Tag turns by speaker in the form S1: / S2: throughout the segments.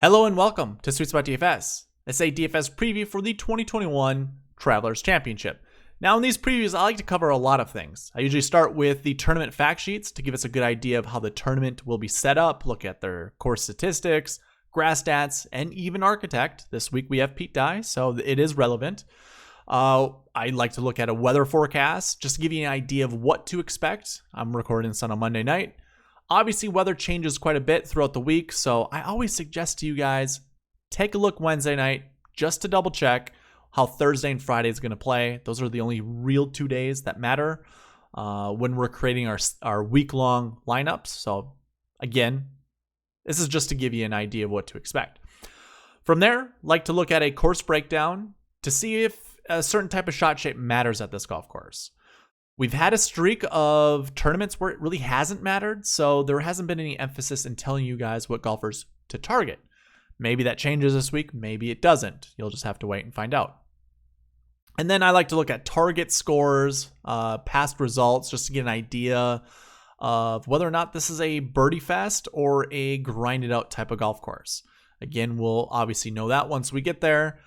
S1: Hello and welcome to SweetSpotDFS. It's a DFS preview for the 2021 Travelers Championship. Now in these previews, I like to cover a lot of things. I usually start with the tournament fact sheets to give us a good idea of how the tournament will be set up, look at their course statistics, grass stats, and even Architect. This week we have Pete Dye, so it is relevant. I like to look at a weather forecast just to give you an idea of what to expect. I'm recording this on a Monday night. Obviously, weather changes quite a bit throughout the week, so I always suggest to you guys, take a look Wednesday night just to double check how Thursday and Friday is going to play. Those are the only real 2 days that matter when we're creating our week-long lineups. So again, this is just to give you an idea of what to expect. From there, like to look at a course breakdown to see if a certain type of shot shape matters at this golf course. We've had a streak of tournaments where it really hasn't mattered, so there hasn't been any emphasis in telling you guys what golfers to target. Maybe that changes this week, maybe it doesn't. You'll just have to wait and find out. And then I like to look at target scores, past results, just to get an idea of whether or not this is a birdie fest or a grinded out type of golf course. Again, we'll obviously know that once we get there,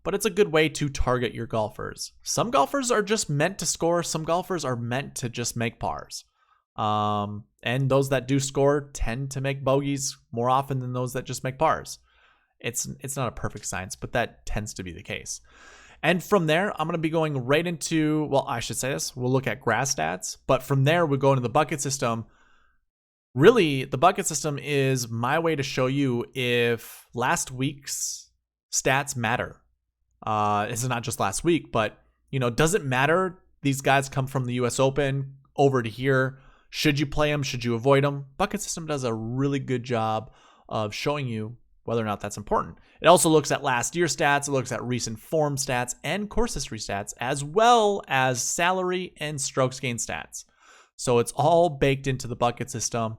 S1: but it's a good way to target your golfers. Some golfers are just meant to score. Some golfers are meant to just make pars. And those that do score tend to make bogeys more often than those that just make pars. It's not a perfect science, but that tends to be the case. And from there, I'm going to be going right into, well, I should say this, we'll look at grass stats, but from there, we'll go into the bucket system. Really, the bucket system is my way to show you if last week's stats matter. This is not just last week, but, does it matter? These guys come from the US Open over to here. Should you play them? Should you avoid them? Bucket system does a really good job of showing you whether or not that's important. It also looks at last year's stats. It looks at recent form stats and course history stats, as well as salary and strokes gained stats. So it's all baked into the bucket system.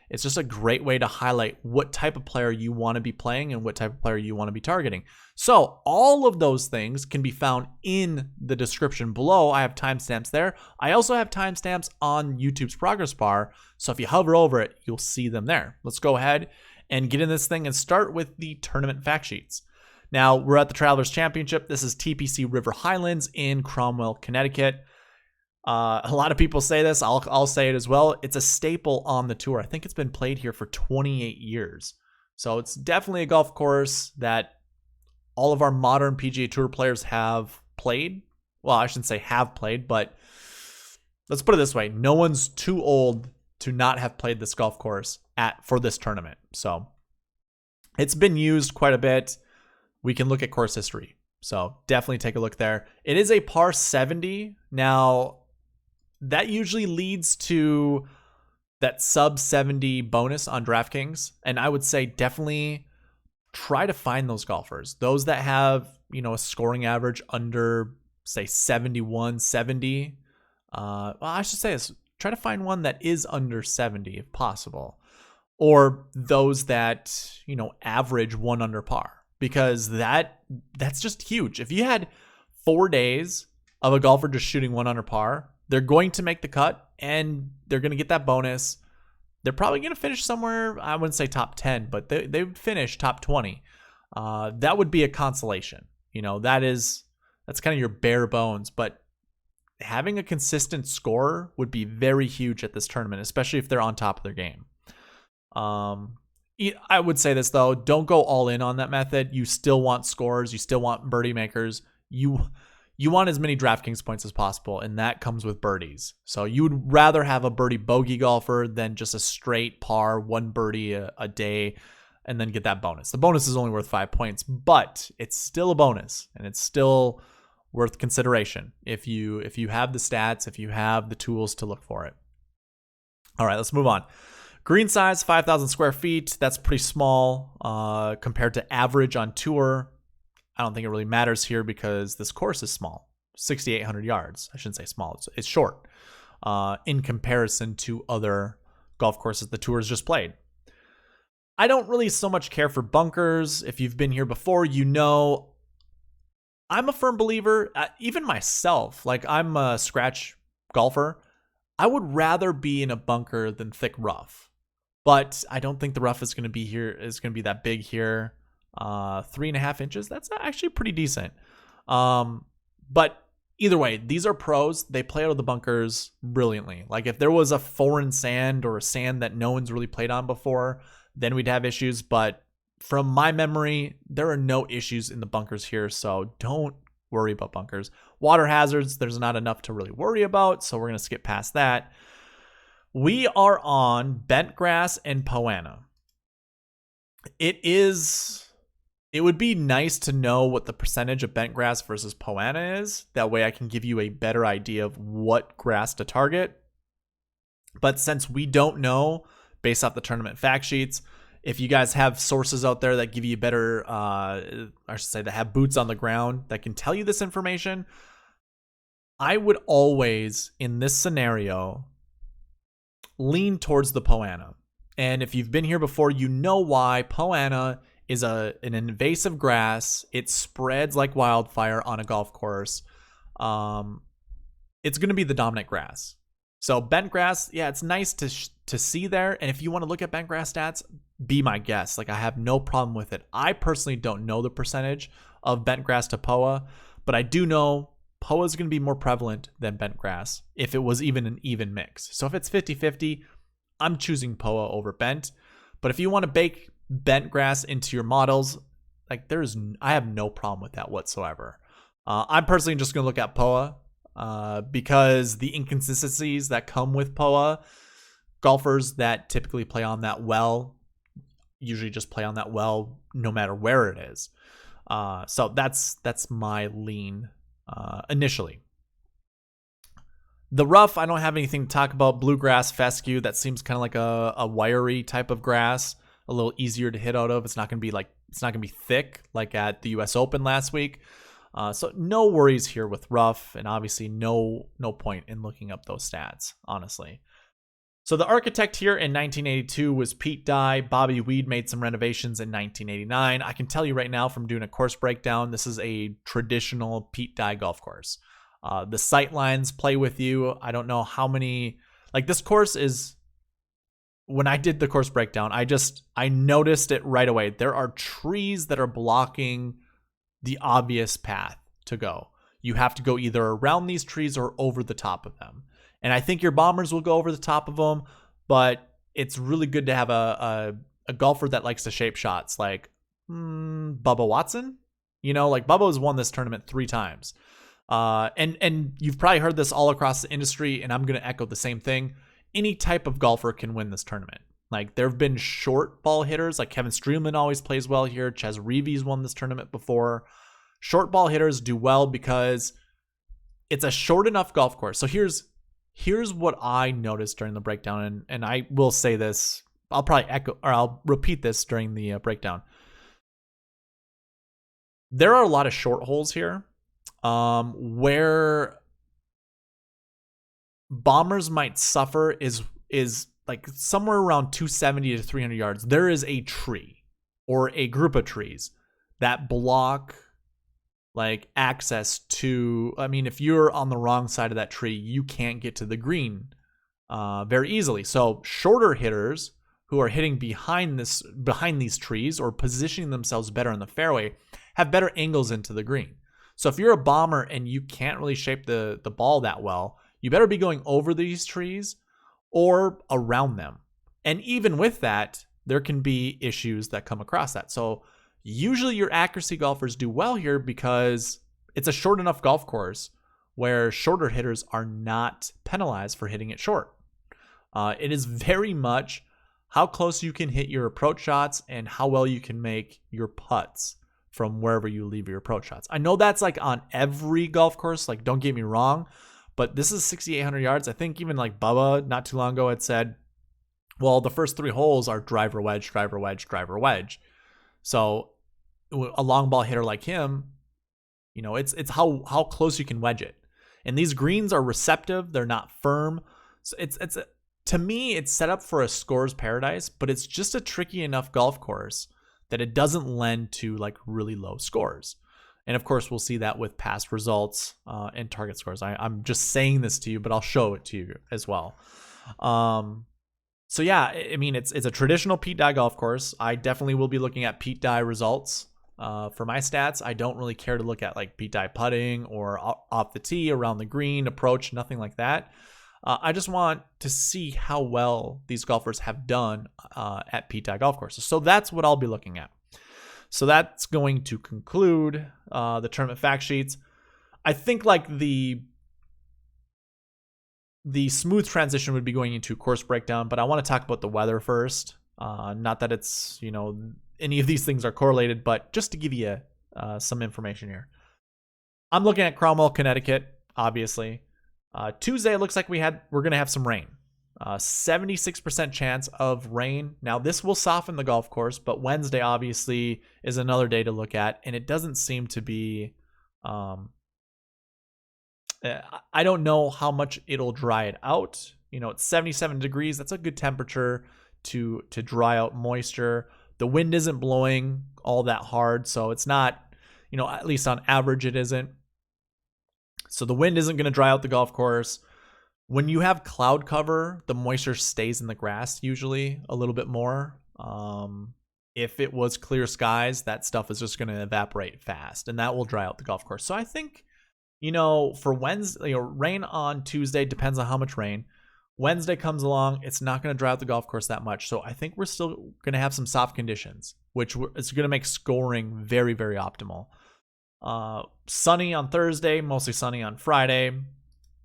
S1: It's just a great way to highlight what type of player you want to be playing and what type of player you want to be targeting. So all of those things can be found in the description below. I have timestamps there. I also have timestamps on YouTube's progress bar. So if you hover over it, you'll see them there. Let's go ahead and get in this thing and start with the tournament fact sheets. Now, we're at the Travelers Championship. This is TPC River Highlands in Cromwell, Connecticut. A lot of people say this. I'll say it as well. It's a staple on the tour. I think it's been played here for 28 years. So it's definitely a golf course that all of our modern PGA Tour players have played. Well, I shouldn't say have played, but let's put it this way. No one's too old to not have played this golf course for this tournament. So it's been used quite a bit. We can look at course history. So definitely take a look there. It is a par 70. Now, that usually leads to that sub 70 bonus on DraftKings. And I would say definitely try to find those golfers. Those that have, a scoring average under, say, 71, 70. Well, I should say this. Try to find one that is under 70 if possible. Or those that, average 1 under par. Because that's just huge. If you had 4 days of a golfer just shooting 1 under par, they're going to make the cut and they're going to get that bonus. They're probably going to finish somewhere, I wouldn't say top 10, but they would finish top 20. That would be a consolation. That's kind of your bare bones. But having a consistent score would be very huge at this tournament, especially if they're on top of their game. I would say this, though. Don't go all in on that method. You still want scores. You still want birdie makers. You want as many DraftKings points as possible, and that comes with birdies. So you would rather have a birdie bogey golfer than just a straight par, 1 birdie a day, and then get that bonus. The bonus is only worth 5 points, but it's still a bonus, and it's still worth consideration if you have the stats, if you have the tools to look for it. All right, let's move on. Green size, 5,000 square feet. That's pretty small compared to average on tour. I don't think it really matters here because this course is small, 6,800 yards. I shouldn't say small. It's short in comparison to other golf courses the tour has just played. I don't really so much care for bunkers. If you've been here before, I'm a firm believer, even myself, like I'm a scratch golfer. I would rather be in a bunker than thick rough. But I don't think the rough is going to be that big here. 3.5 inches. That's actually pretty decent. But either way, these are pros. They play out of the bunkers brilliantly. Like if there was a foreign sand or a sand that no one's really played on before, then we'd have issues. But from my memory, there are no issues in the bunkers here. So don't worry about bunkers. Water hazards, there's not enough to really worry about. So we're going to skip past that. We are on bent grass and Poana. It would be nice to know what the percentage of bent grass versus Poana is. That way I can give you a better idea of what grass to target. But since we don't know, based off the tournament fact sheets, if you guys have sources out there that give you better, I should say that have boots on the ground that can tell you this information, I would always, in this scenario, lean towards the Poana. And if you've been here before, you know why. Poana is an invasive grass. It spreads like wildfire on a golf course. It's going to be the dominant grass. So bent grass, yeah, it's nice to see there. And if you want to look at bent grass stats, be my guest. Like I have no problem with it. I personally don't know the percentage of bent grass to POA, but I do know POA is going to be more prevalent than bent grass if it was even an even mix. So if it's 50-50, I'm choosing POA over bent. But if you want to bake bent grass into your models, like I have no problem with that whatsoever. I'm personally just going to look at POA because the inconsistencies that come with POA, golfers that typically play on that well usually just play on that well no matter where it is. So that's my lean initially. The rough, I don't have anything to talk about. Bluegrass, fescue, that seems kind of like a wiry type of grass, a little easier to hit out of. It's not going to be thick like at the US Open last week. So no worries here with rough, and obviously no point in looking up those stats, honestly. So the architect here in 1982 was Pete Dye. Bobby Weed made some renovations in 1989. I can tell you right now from doing a course breakdown, this is a traditional Pete Dye golf course. The sight lines play with you. I don't know how many, like this course is, when I did the course breakdown, I noticed it right away. There are trees that are blocking the obvious path to go. You have to go either around these trees or over the top of them. And I think your bombers will go over the top of them, but it's really good to have a golfer that likes to shape shots like Bubba Watson. You know, like Bubba has won this tournament 3 times. And you've probably heard this all across the industry, and I'm going to echo the same thing. Any type of golfer can win this tournament. Like there have been short ball hitters, like Kevin Streelman always plays well here. Ches Reeves won this tournament before. Short ball hitters do well because it's a short enough golf course. So here's what I noticed during the breakdown, and I will say this. I'll repeat this during the breakdown. There are a lot of short holes here, where bombers might suffer is like somewhere around 270 to 300 yards. There is a tree or a group of trees that block like access to, I mean, if you're on the wrong side of that tree, you can't get to the green very easily. So shorter hitters who are hitting behind these trees or positioning themselves better in the fairway have better angles into the green. So if you're a bomber and you can't really shape the ball that well, you better be going over these trees or around them. And even with that, there can be issues that come across that. So usually your accuracy golfers do well here because it's a short enough golf course where shorter hitters are not penalized for hitting it short. It is very much how close you can hit your approach shots and how well you can make your putts from wherever you leave your approach shots. I know that's like on every golf course, like don't get me wrong, but this is 6,800 yards. I think even like Bubba not too long ago had said, well, the first 3 holes are driver, wedge, driver, wedge, driver, wedge. So a long ball hitter like him, you know, it's how close you can wedge it. And these greens are receptive. They're not firm. So it's to me, it's set up for a scorer's paradise, but it's just a tricky enough golf course that it doesn't lend to like really low scores. And of course, we'll see that with past results and target scores. I'm just saying this to you, but I'll show it to you as well. So yeah, I mean, it's a traditional Pete Dye golf course. I definitely will be looking at Pete Dye results For my stats, I don't really care to look at like P-tie putting or off the tee, around the green, approach, nothing like that. I just want to see how well these golfers have done at P-tie golf courses. So that's what I'll be looking at. So that's going to conclude the tournament fact sheets. I think like the smooth transition would be going into course breakdown, but I want to talk about the weather first. Not that it's, any of these things are correlated, but just to give you some information here. I'm looking at Cromwell, Connecticut, obviously. Tuesday, it looks like we're going to have some rain. 76% chance of rain. Now, this will soften the golf course, but Wednesday, obviously, is another day to look at, and it doesn't seem to be... I don't know how much it'll dry it out. It's 77 degrees. That's a good temperature to dry out moisture. The wind isn't blowing all that hard, so it's not, at least on average, it isn't. So the wind isn't going to dry out the golf course. When you have cloud cover, the moisture stays in the grass usually a little bit more. If it was clear skies, that stuff is just going to evaporate fast, and that will dry out the golf course. So I think, for Wednesday, rain on Tuesday, depends on how much rain. Wednesday comes along, it's not going to dry out the golf course that much. So I think we're still going to have some soft conditions, which is going to make scoring very, very optimal. Sunny on Thursday, mostly sunny on Friday.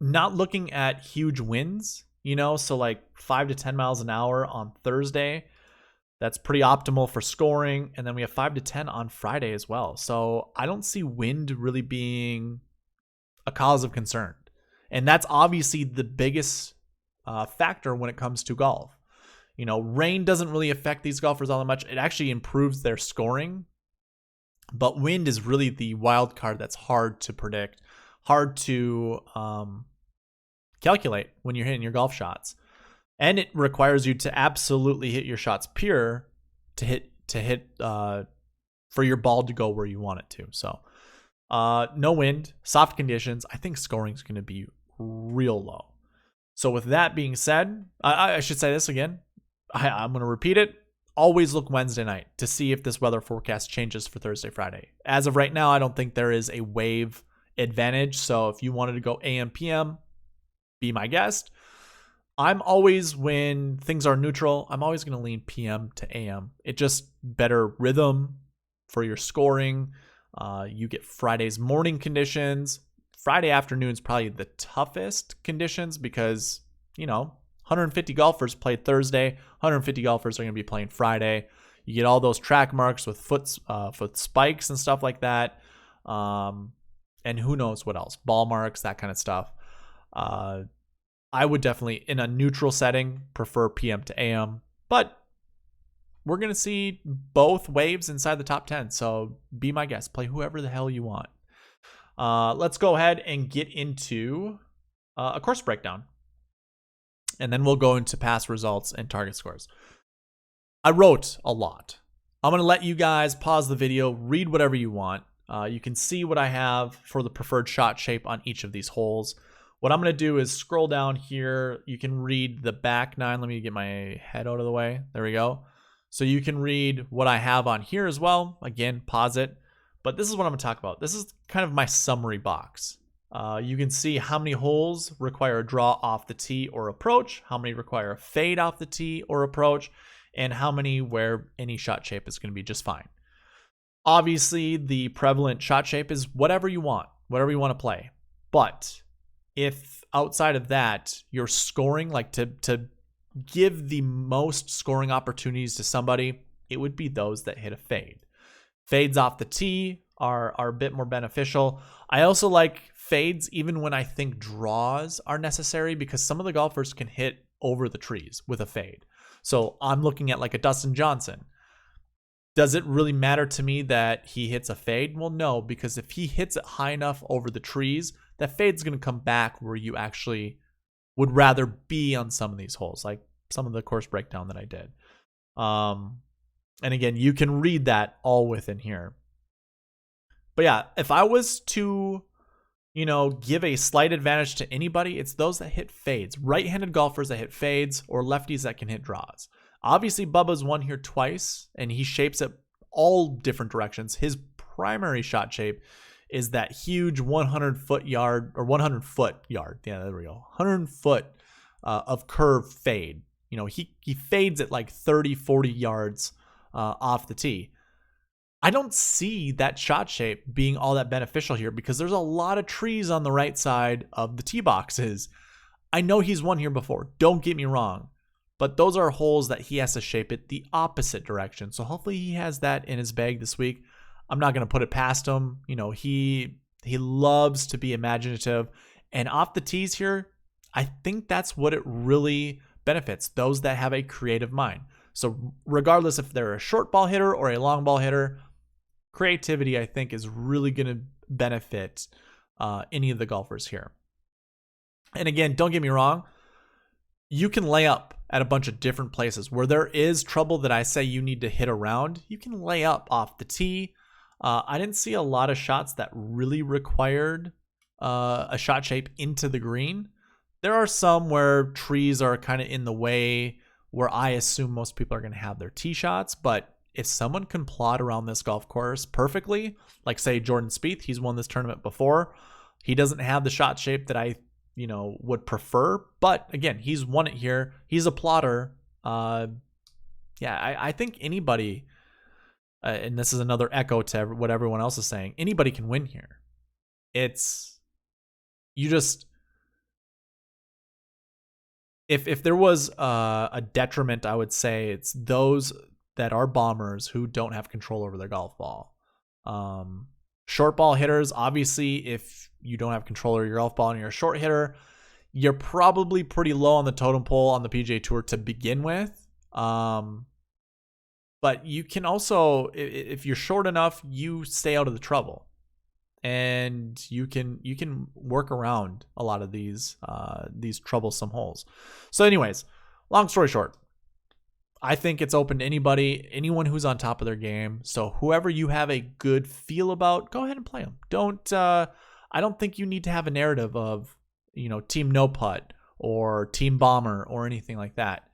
S1: Not looking at huge winds, so like 5 to 10 miles an hour on Thursday. That's pretty optimal for scoring. And then we have 5 to 10 on Friday as well. So I don't see wind really being a cause of concern. And that's obviously the biggest factor when it comes to golf. Rain doesn't really affect these golfers all that much. It actually improves their scoring. But wind is really the wild card that's hard to predict, hard to calculate when you're hitting your golf shots. And it requires you to absolutely hit your shots pure to hit for your ball to go where you want it to. So no wind, soft conditions. I think scoring is going to be real low. So with that being said, I should say this again. I'm going to repeat it. Always look Wednesday night to see if this weather forecast changes for Thursday, Friday. As of right now, I don't think there is a wave advantage. So if you wanted to go AM, PM, be my guest. I'm always, when things are neutral, I'm always going to lean PM to AM. It just better rhythm for your scoring. You get Friday's morning conditions. Friday afternoon's probably the toughest conditions because, 150 golfers played Thursday. 150 golfers are going to be playing Friday. You get all those track marks with foot spikes and stuff like that. And who knows what else. Ball marks, that kind of stuff. I would definitely, in a neutral setting, prefer PM to AM. But we're going to see both waves inside the top 10. So be my guest. Play whoever the hell you want. Let's go ahead and get into a course breakdown. And then we'll go into past results and target scores. I wrote a lot. I'm going to let you guys pause the video, read whatever you want. You can see what I have for the preferred shot shape on each of these holes. What I'm going to do is scroll down here. You can read the back nine. Let me get my head out of the way. There we go. So you can read what I have on here as well. Again, pause it. But this is what I'm going to talk about. This is kind of my summary box. You can see how many holes require a draw off the tee or approach, how many require a fade off the tee or approach, and how many where any shot shape is going to be just fine. Obviously, the prevalent shot shape is whatever you want to play. But if outside of that, you're scoring, like to give the most scoring opportunities to somebody, it would be those that hit a fade. Fades off the tee are a bit more beneficial. I also like fades even when I think draws are necessary because some of the golfers can hit over the trees with a fade. So I'm looking at like a Dustin Johnson. Does it really matter to me that he hits a fade? Well, no, because if he hits it high enough over the trees, that fade's going to come back where you actually would rather be on some of these holes, like some of the course breakdown that I did. And again, you can read that all within here. But yeah, if I was to, give a slight advantage to anybody, it's those that hit fades. Right-handed golfers that hit fades or lefties that can hit draws. Obviously, Bubba's won here twice, and he shapes it all different directions. His primary shot shape is that huge 100-foot yard or 100-foot yard. Yeah, there we go. 100-foot of curve fade. You know, he fades at like 30, 40 yards off the tee. I don't see that shot shape being all that beneficial here because there's a lot of trees on the right side of the tee boxes. I know he's won here before. Don't get me wrong. But those are holes that he has to shape it the opposite direction. So hopefully he has that in his bag this week. I'm not going to put it past him. You know, he loves to be imaginative. And off the tees here, I think that's what it really benefits, those that have a creative mind. So regardless if they're a short ball hitter or a long ball hitter, creativity, I think, is really going to benefit any of the golfers here. And again, don't get me wrong. You can lay up at a bunch of different places where there is trouble that I say you need to hit around. You can lay up off the tee. I didn't see a lot of shots that really required a shot shape into the green. There are some where trees are kind of in the way where I assume most people are going to have their tee shots. But if someone can plot around this golf course perfectly, like say Jordan Spieth, he's won this tournament before. He doesn't have the shot shape that I would prefer, but again, he's won it here. He's a plotter. I think anybody, and this is another echo to what everyone else is saying, anybody can win here. It's, you just, if there was a detriment, I would say it's those that are bombers who don't have control over their golf ball. Short ball hitters, obviously, if you don't have control over your golf ball and you're a short hitter, you're probably pretty low on the totem pole on the PGA Tour to begin with. But you can also, if you're short enough, you stay out of the trouble, and you can work around a lot of these troublesome holes. So, anyways, long story short, I think it's open to anyone who's on top of their game. So whoever you have a good feel about, go ahead and play them. I don't think you need to have a narrative of, team no putt or team bomber or anything like that.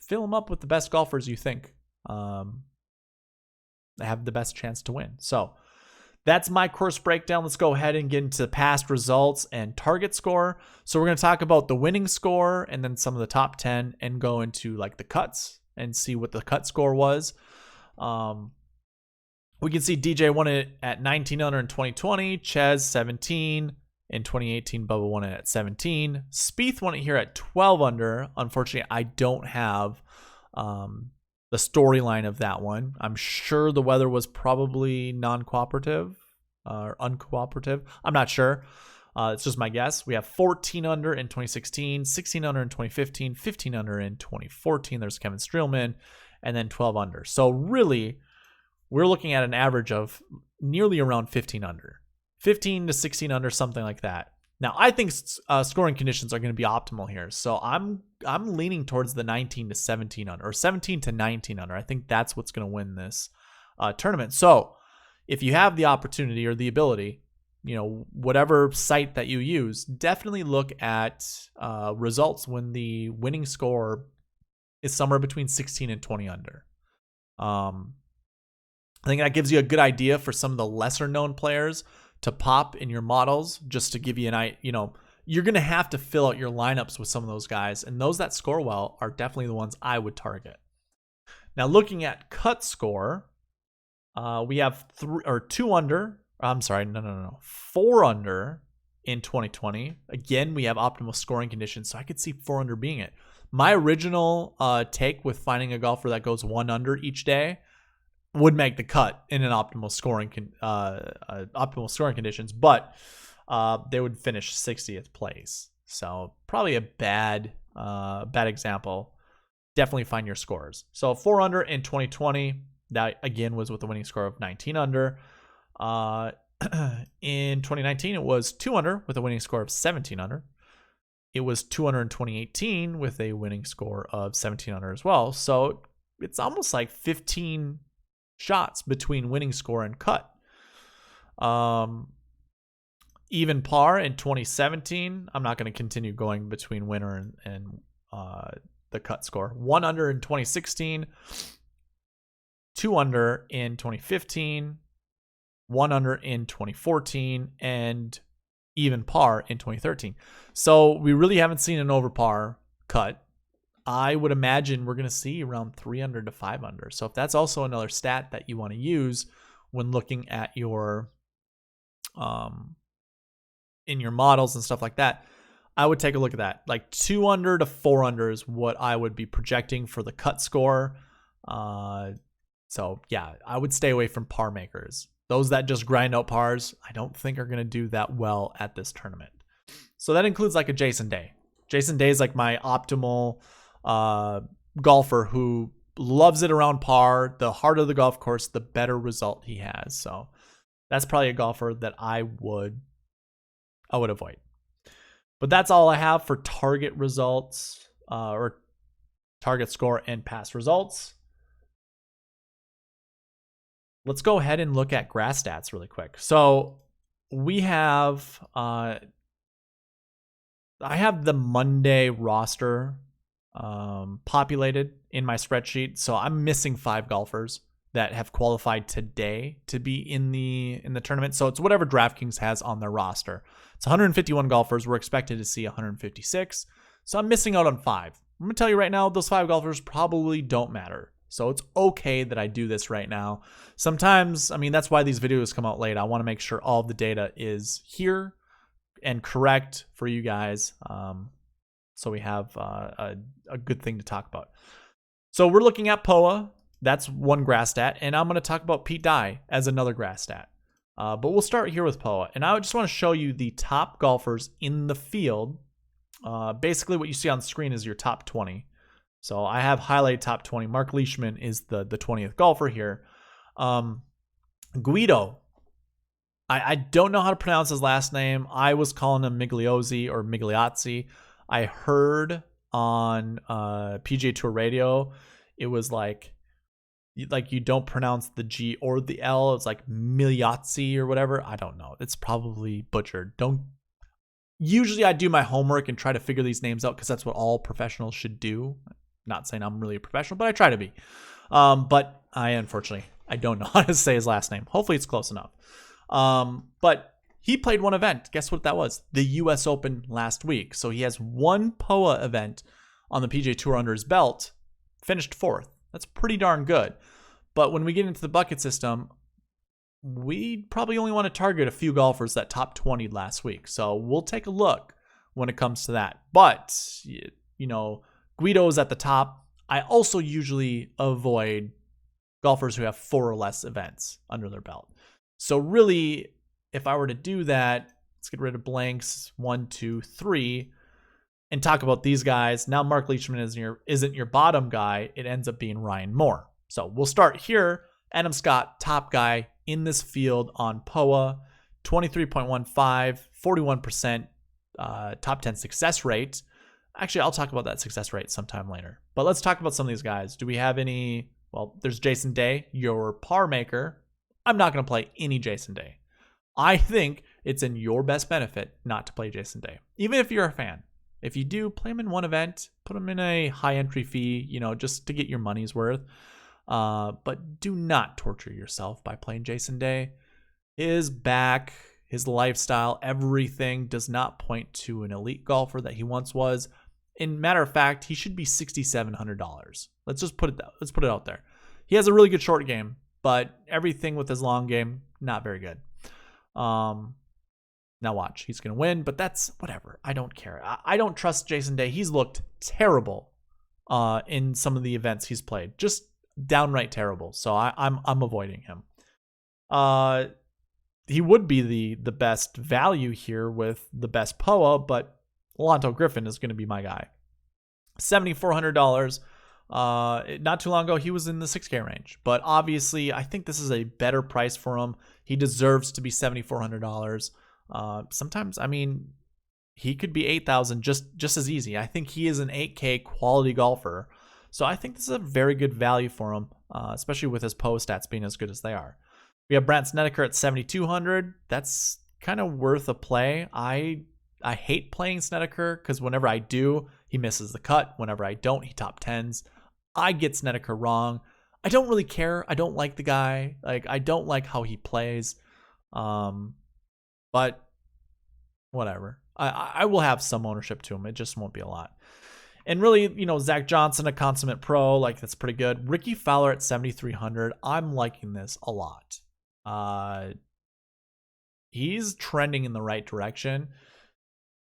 S1: Fill them up with the best golfers you think have the best chance to win. So that's my course breakdown. Let's go ahead and get into past results and target score. So we're going to talk about the winning score and then some of the top 10 and go into like the cuts and see what the cut score was. We can see DJ won it at 19 under in 2020, Ches 17. In 2018, Bubba won it at 17. Spieth won it here at 12 under. Unfortunately, I don't have the storyline of that one. I'm sure the weather was probably non-cooperative or uncooperative. I'm not sure. It's just my guess. We have 14 under in 2016, 16 under in 2015, 15 under in 2014. There's Kevin Streelman, and then 12 under. So really, we're looking at an average of nearly around 15 under. 15 to 16 under, something like that. Now, I think scoring conditions are going to be optimal here. So I'm leaning towards the 19 to 17 under, or 17 to 19 under. I think that's what's going to win this tournament. So if you have the opportunity or the ability, whatever site that you use, definitely look at results when the winning score is somewhere between 16 and 20 under. I think that gives you a good idea for some of the lesser known players to pop in your models, just to give you an idea. You're going to have to fill out your lineups with some of those guys, and those that score well are definitely the ones I would target. Now, looking at cut score, we have 4 under in 2020. Again, we have optimal scoring conditions, so I could see 4 under being it. My original take with finding a golfer that goes 1 under each day would make the cut in an optimal scoring conditions, but they would finish 60th place. So probably a bad example. Definitely find your scores. So 4 under in 2020. That again was with a winning score of 19 under. In 2019, it was 2 under with a winning score of 17 under. It was 2 under in 2018 with a winning score of 17 under as well. So it's almost like 15 shots between winning score and cut. Even par in 2017. I'm not going to continue going between winner and the cut score. 1 under in 2016. 2 under in 2015, 1 under in 2014, and even par in 2013. So we really haven't seen an over par cut. I would imagine we're going to see around 3 under to 5 under. So if that's also another stat that you want to use when looking at your in your models and stuff like that, I would take a look at that. Like 2 under to 4 under is what I would be projecting for the cut score. So yeah, I would stay away from par makers. Those that just grind out pars, I don't think are going to do that well at this tournament. So that includes like a Jason Day. Jason Day is like my optimal golfer who loves it around par. The harder the golf course, the better result he has. So that's probably a golfer that I would avoid. But that's all I have for target results or target score and past results. Let's go ahead and look at grass stats really quick. So we have, I have the Monday roster populated in my spreadsheet. So I'm missing 5 golfers that have qualified today to be in the tournament. So it's whatever DraftKings has on their roster. It's 151 golfers. We're expected to see 156. So I'm missing out on 5. I'm going to tell you right now, those 5 golfers probably don't matter. So it's okay that I do this right now. Sometimes, I mean, that's why these videos come out late. I want to make sure all of the data is here and correct for you guys. So we have a good thing to talk about. So we're looking at POA. That's one grass stat. And I'm going to talk about Pete Dye as another grass stat. But we'll start here with POA. And I just want to show you the top golfers in the field. Basically, what you see on the screen is your top 20. So I have highlighted top 20. Mark Leishman is the 20th golfer here. Guido. I don't know how to pronounce his last name. I was calling him Migliozzi or Migliozzi. I heard on PGA Tour Radio, it was like you don't pronounce the G or the L. It's like Migliozzi or whatever. I don't know. It's probably butchered. Usually I do my homework and try to figure these names out because that's what all professionals should do. Not saying I'm really a professional, but I try to be. But unfortunately, I don't know how to say his last name. Hopefully it's close enough. But he played one event. Guess what that was? The US Open last week. So he has one POA event on the PGA Tour under his belt, finished 4th. That's pretty darn good. But when we get into the bucket system, we probably only want to target a few golfers that top 20 last week. So we'll take a look when it comes to that. But, you know, Guido's at the top. I also usually avoid golfers who have 4 or less events under their belt. So really, if I were to do that, let's get rid of blanks 1, 2, 3 and talk about these guys. Now Mark Leishman isn't your bottom guy. It ends up being Ryan Moore. So we'll start here. Adam Scott, top guy in this field on POA, 23.15, 41% top 10 success rate. Actually, I'll talk about that success rate sometime later. But let's talk about some of these guys. Do we have any? Well, there's Jason Day, your par maker. I'm not going to play any Jason Day. I think it's in your best benefit not to play Jason Day, even if you're a fan. If you do, play him in one event, put him in a high entry fee, just to get your money's worth. But do not torture yourself by playing Jason Day. His back, his lifestyle, everything does not point to an elite golfer that he once was. In matter of fact, he should be $6,700. Let's put it out there. He has a really good short game, but everything with his long game, not very good. Now watch, he's going to win, but that's whatever. I don't care. I don't trust Jason Day. He's looked terrible in some of the events he's played. Just downright terrible. So I'm avoiding him. He would be the best value here with the best POA, but Lonto Griffin is going to be my guy. $7,400. Not too long ago, he was in the 6K range, but obviously I think this is a better price for him. He deserves to be $7,400. Sometimes, he could be $8,000 just as easy. I think he is an 8K quality golfer. So I think this is a very good value for him, especially with his POA stats being as good as they are. We have Brandt Snedeker at $7,200. That's kind of worth a play. I hate playing Snedeker because whenever I do, he misses the cut. Whenever I don't, he top 10s. I get Snedeker wrong. I don't really care. I don't like the guy. Like, I don't like how he plays. But whatever. I will have some ownership to him. It just won't be a lot. And really, Zach Johnson, a consummate pro, like, that's pretty good. Ricky Fowler at 7,300. I'm liking this a lot. He's trending in the right direction.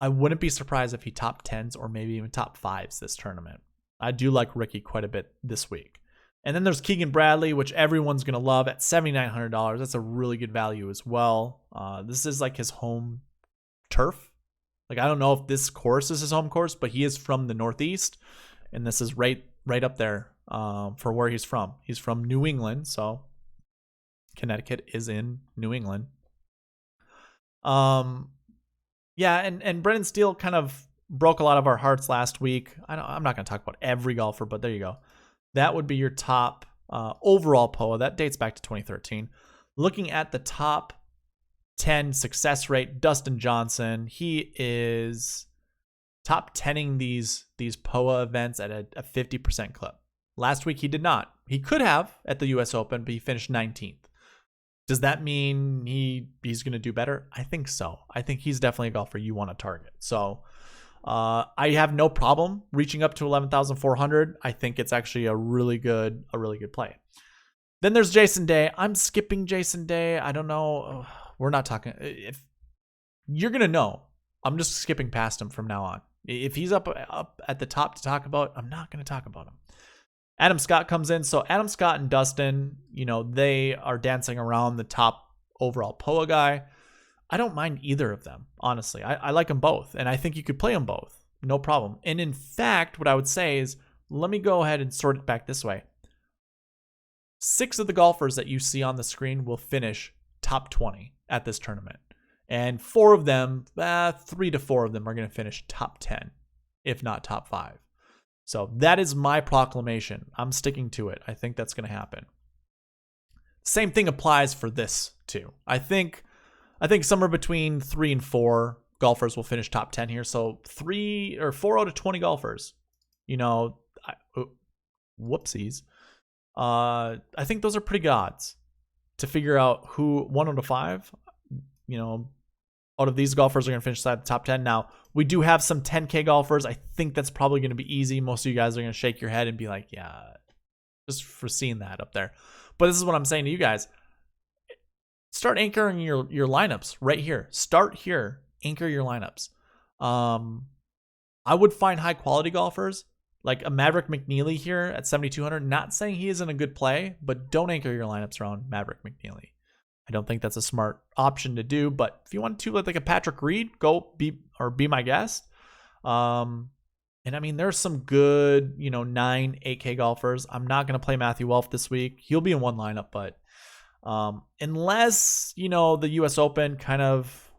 S1: I wouldn't be surprised if he top 10s or maybe even top 5s this tournament. I do like Ricky quite a bit this week. And then there's Keegan Bradley, which everyone's going to love at $7,900. That's a really good value as well. This is like his home turf. Like, I don't know if this course is his home course, but he is from the Northeast, and this is right up there for where he's from. He's from New England, so Connecticut is in New England. Yeah, and Brendan Steele kind of broke a lot of our hearts last week. I'm not going to talk about every golfer, but there you go. That would be your top overall POA. That dates back to 2013. Looking at the top 10 success rate, Dustin Johnson, he is top 10ing these POA events at a 50% clip. Last week he did not. He could have at the US Open, but he finished 19th. Does that mean he's going to do better? I think so. I think he's definitely a golfer you want to target. So I have no problem reaching up to 11,400. I think it's actually a really good play. Then there's Jason Day. I'm skipping Jason Day. I don't know. We're not talking. If you're going to know, I'm just skipping past him from now on. If he's up at the top to talk about, I'm not going to talk about him. Adam Scott comes in. So Adam Scott and Dustin, they are dancing around the top overall POA guy. I don't mind either of them, honestly. I like them both, and I think you could play them both. No problem. And in fact, what I would say is, let me go ahead and sort it back this way. 6 of the golfers that you see on the screen will finish top 20 at this tournament. And 4 of them, 3 to 4 of them are going to finish top 10, if not top 5. So that is my proclamation. I'm sticking to it. I think that's going to happen. Same thing applies for this too. I think somewhere between 3 and 4 golfers will finish top 10 here. So 3 or 4 out of 20 golfers, whoopsies. I think those are pretty good odds to figure out who 1 out of 5, out of these golfers are going to finish inside the top 10. Now, we do have some 10K golfers. I think that's probably going to be easy. Most of you guys are going to shake your head and be like, yeah, just foreseeing that up there. But this is what I'm saying to you guys. Start anchoring your lineups right here. Start here. Anchor your lineups. I would find high quality golfers like a Maverick McNeely here at 7,200. Not saying he isn't a good play, but don't anchor your lineups around Maverick McNeely. I don't think that's a smart option to do. But if you want to like a Patrick Reed, be my guest. And I mean, there's some good 9, 8K golfers. I'm not going to play Matthew Wolff this week. He'll be in one lineup, but unless the US Open kind of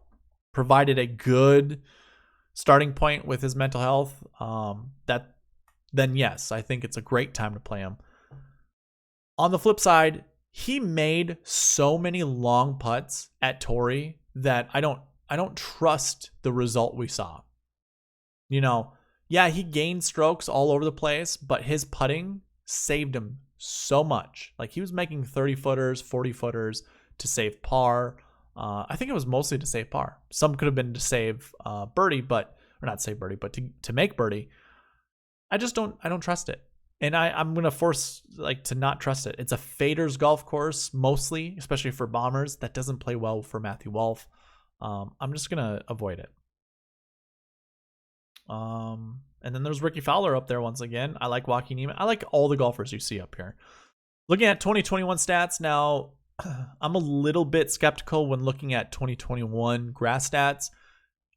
S1: provided a good starting point with his mental health, then yes, I think it's a great time to play him. On the flip side, he made so many long putts at Torrey that I don't trust the result we saw. Yeah, he gained strokes all over the place, but his putting saved him so much. Like, he was making 30 footers, 40 footers to save par. I think it was mostly to save par. Some could have been to save birdie, or not save birdie, but to make birdie. I don't trust it. And I'm going to force to not trust it. It's a faders golf course mostly, especially for bombers. That doesn't play well for Matthew Wolff. I'm just going to avoid it. And then there's Ricky Fowler up there once again. I like Joaquin Niemann. I like all the golfers you see up here. Looking at 2021 stats now, I'm a little bit skeptical when looking at 2021 grass stats.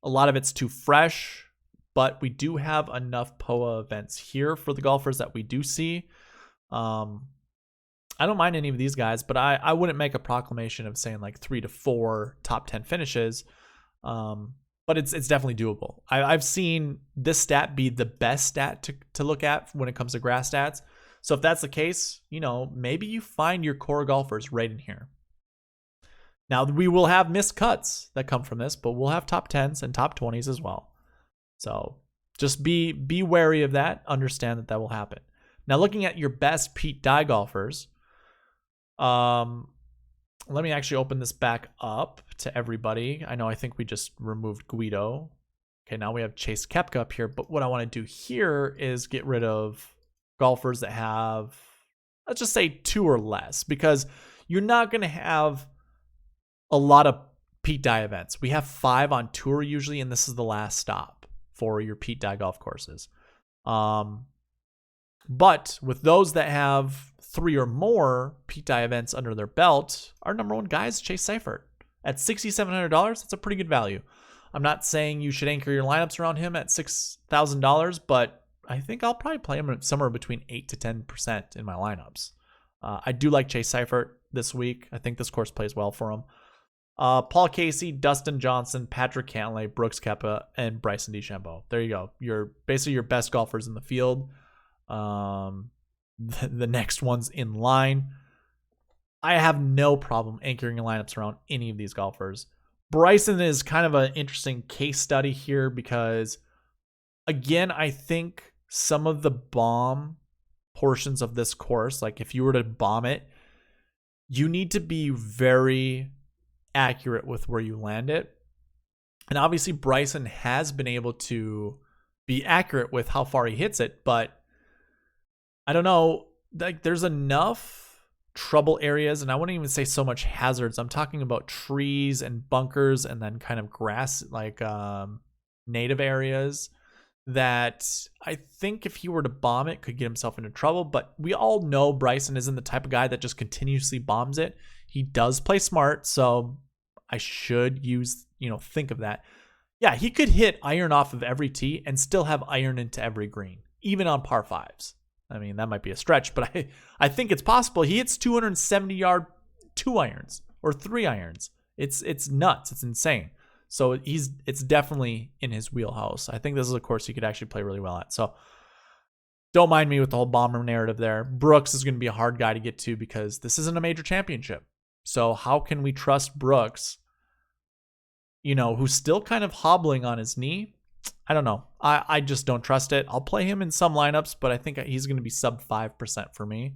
S1: A lot of it's too fresh, but we do have enough POA events here for the golfers that we do see. I don't mind any of these guys, but I wouldn't make a proclamation of saying 3 to 4 top 10 finishes. But it's definitely doable. I've seen this stat be the best stat to look at when it comes to grass stats. So if that's the case, maybe you find your core golfers right in here. Now, we will have missed cuts that come from this, but we'll have top 10s and top 20s as well. So just be wary of that. Understand that will happen. Now, looking at your best Pete Dye golfers, let me actually open this back up to everybody. I think we just removed Guido. Okay, now we have Chase Koepka up here, but what I want to do here is get rid of golfers that have, let's just say 2 or less, because you're not going to have a lot of Pete Dye events. We have 5 on tour usually, and this is the last stop for your Pete Dye golf courses. But with those that have 3 or more Pete Dye events under their belt, our number one guy is Chase Seifert. At $6,700, that's a pretty good value. I'm not saying you should anchor your lineups around him at $6,000, but I think I'll probably play him somewhere between 8 to 10% in my lineups. I do like Chase Seifert this week. I think this course plays well for him. Paul Casey, Dustin Johnson, Patrick Cantlay, Brooks Koepka, and Bryson DeChambeau. There you go. You're basically your best golfers in the field. The next one's in line. I have no problem anchoring your lineups around any of these golfers. Bryson is kind of an interesting case study here because, again, I think some of the bomb portions of this course, like if you were to bomb it, you need to be very accurate with where you land it. And obviously Bryson has been able to be accurate with how far he hits it, but I don't know, like there's enough trouble areas, and I wouldn't even say so much hazards. I'm talking about trees and bunkers and then kind of grass, like native areas, that I think if he were to bomb it could get himself into trouble. But we all know Bryson isn't the type of guy that just continuously bombs it. He does play smart, so I should think of that. Yeah, he could hit iron off of every tee and still have iron into every green, even on par 5s. I mean, that might be a stretch, but I think it's possible. He hits 270-yard 2 irons or 3 irons. It's nuts. It's insane. So it's definitely in his wheelhouse. I think this is a course he could actually play really well at. So don't mind me with the whole bomber narrative there. Brooks is going to be a hard guy to get to because this isn't a major championship. So how can we trust Brooks, who's still kind of hobbling on his knee? I don't know. I just don't trust it. I'll play him in some lineups, but I think he's going to be sub 5% for me.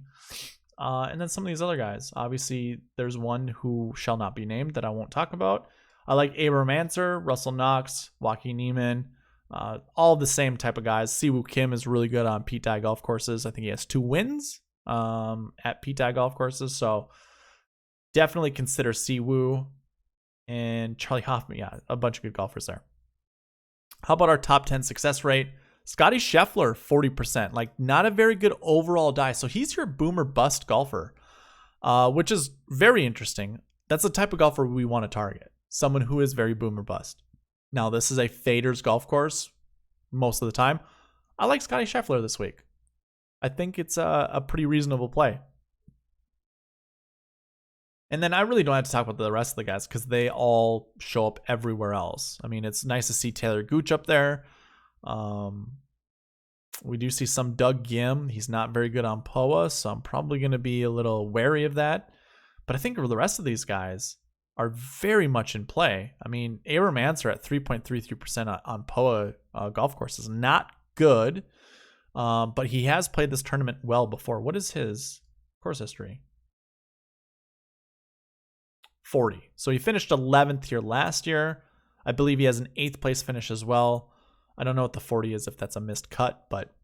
S1: And then some of these other guys. Obviously, there's one who shall not be named that I won't talk about. I like Abram Ancer, Russell Knox, Joaquin Niemann, all the same type of guys. Siwoo Kim is really good on Pete Dye golf courses. I think he has 2 wins at Pete Dye golf courses. So definitely consider Siwoo and Charlie Hoffman. Yeah, a bunch of good golfers there. How about our top 10 success rate? Scotty Scheffler, 40%. Like, not a very good overall die. So he's your boomer bust golfer, which is very interesting. That's the type of golfer we want to target. Someone who is very boomer bust. Now, this is a faders golf course most of the time. I like Scotty Scheffler this week. I think it's a pretty reasonable play. And then I really don't have to talk about the rest of the guys because they all show up everywhere else. I mean, it's nice to see Taylor Gooch up there. We do see some Doug Gim. He's not very good on POA, so I'm probably going to be a little wary of that. But I think the rest of these guys are very much in play. I mean, Abram Ancer at 3.33% on POA golf courses. Not good, but he has played this tournament well before. What is his course history? 40. So he finished 11th here last year. I believe he has an 8th place finish as well. I don't know what the 40 is, if that's a missed cut, but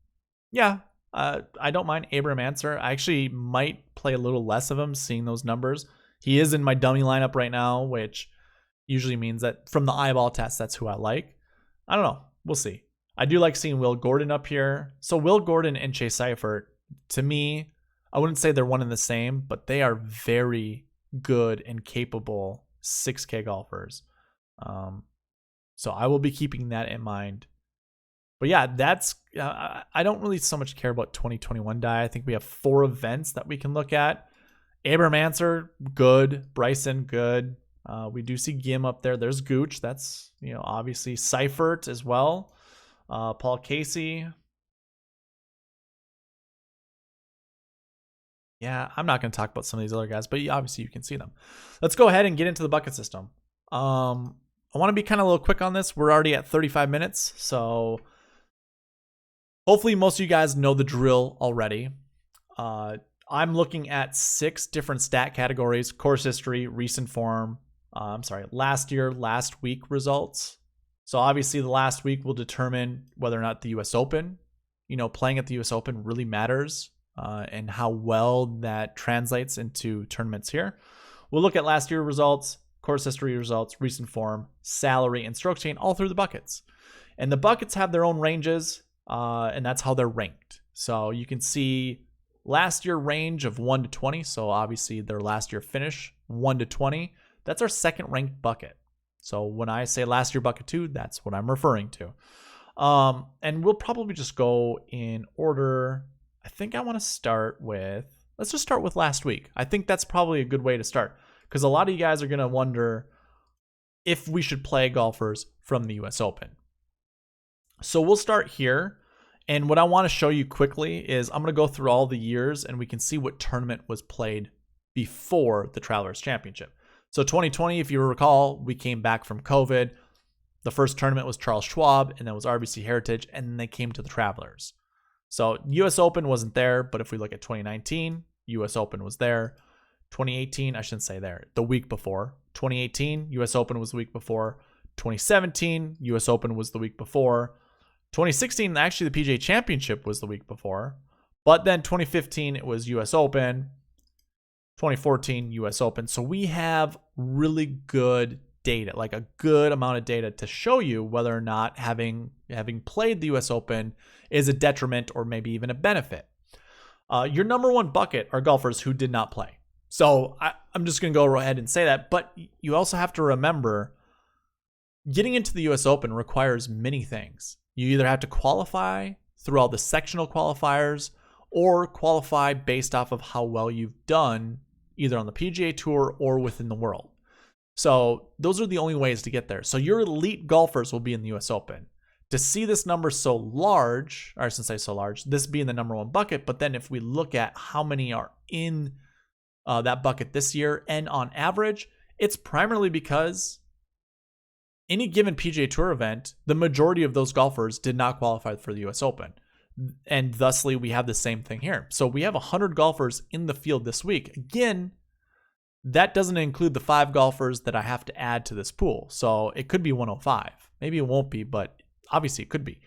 S1: yeah, I don't mind Abram Ancer. I actually might play a little less of him seeing those numbers. He is in my dummy lineup right now, which usually means that from the eyeball test, that's who I like. I don't know. We'll see. I do like seeing Will Gordon up here. So Will Gordon and Chase Seifert, to me, I wouldn't say they're one and the same, but they are very good and capable 6K golfers. So I will be keeping that in mind. But yeah, that's I don't really so much care about 2021 die. I think we have 4 events that we can look at. Abram Ancer, good. Bryson, good. We do see Gim up there. There's Gooch. That's, obviously Seifert as well. Paul Casey. Yeah, I'm not going to talk about some of these other guys, but obviously you can see them. Let's go ahead and get into the bucket system. I want to be kind of a little quick on this. We're already at 35 minutes, so hopefully most of you guys know the drill already. I'm looking at 6 different stat categories: course history, recent form, last year, last week results. So obviously the last week will determine whether or not the US Open, playing at the US Open really matters, and how well that translates into tournaments here. We'll look at last year results, course history results, recent form, salary, and stroke chain all through the buckets. And the buckets have their own ranges, and that's how they're ranked. So you can see last year range of 1 to 20. So obviously their last year finish, 1 to 20. That's our second ranked bucket. So when I say last year bucket 2, that's what I'm referring to. And we'll probably just go in order. I think I want to start with, let's just start with last week. I think that's probably a good way to start, because a lot of you guys are going to wonder if we should play golfers from the US Open. So we'll start here. And what I want to show you quickly is I'm going to go through all the years and we can see what tournament was played before the Travelers Championship. So 2020, if you recall, we came back from COVID. The first tournament was Charles Schwab, and then was RBC Heritage, and then they came to the Travelers. So US Open wasn't there, but if we look at 2019, US Open was there. 2018, I shouldn't say there, the week before. 2018, US Open was the week before. 2017, US Open was the week before. 2016, actually the PGA Championship was the week before. But then 2015, it was US Open. 2014, US Open. So we have really good data, like a good amount of data to show you whether or not having played the US Open is a detriment or maybe even a benefit. Your number one bucket are golfers who did not play. So I'm just going to go ahead and say that. But you also have to remember, getting into the US Open requires many things. You either have to qualify through all the sectional qualifiers or qualify based off of how well you've done either on the PGA Tour or within the world. So those are the only ways to get there. So your elite golfers will be in the US Open. To see this number so large, or I shouldn't say so large, this being the number one bucket, but then if we look at how many are in that bucket this year and on average, it's primarily because any given PGA Tour event, the majority of those golfers did not qualify for the US Open. And thusly, we have the same thing here. So we have 100 golfers in the field this week. Again, that doesn't include the 5 golfers that I have to add to this pool. So it could be 105. Maybe it won't be, but obviously it could be.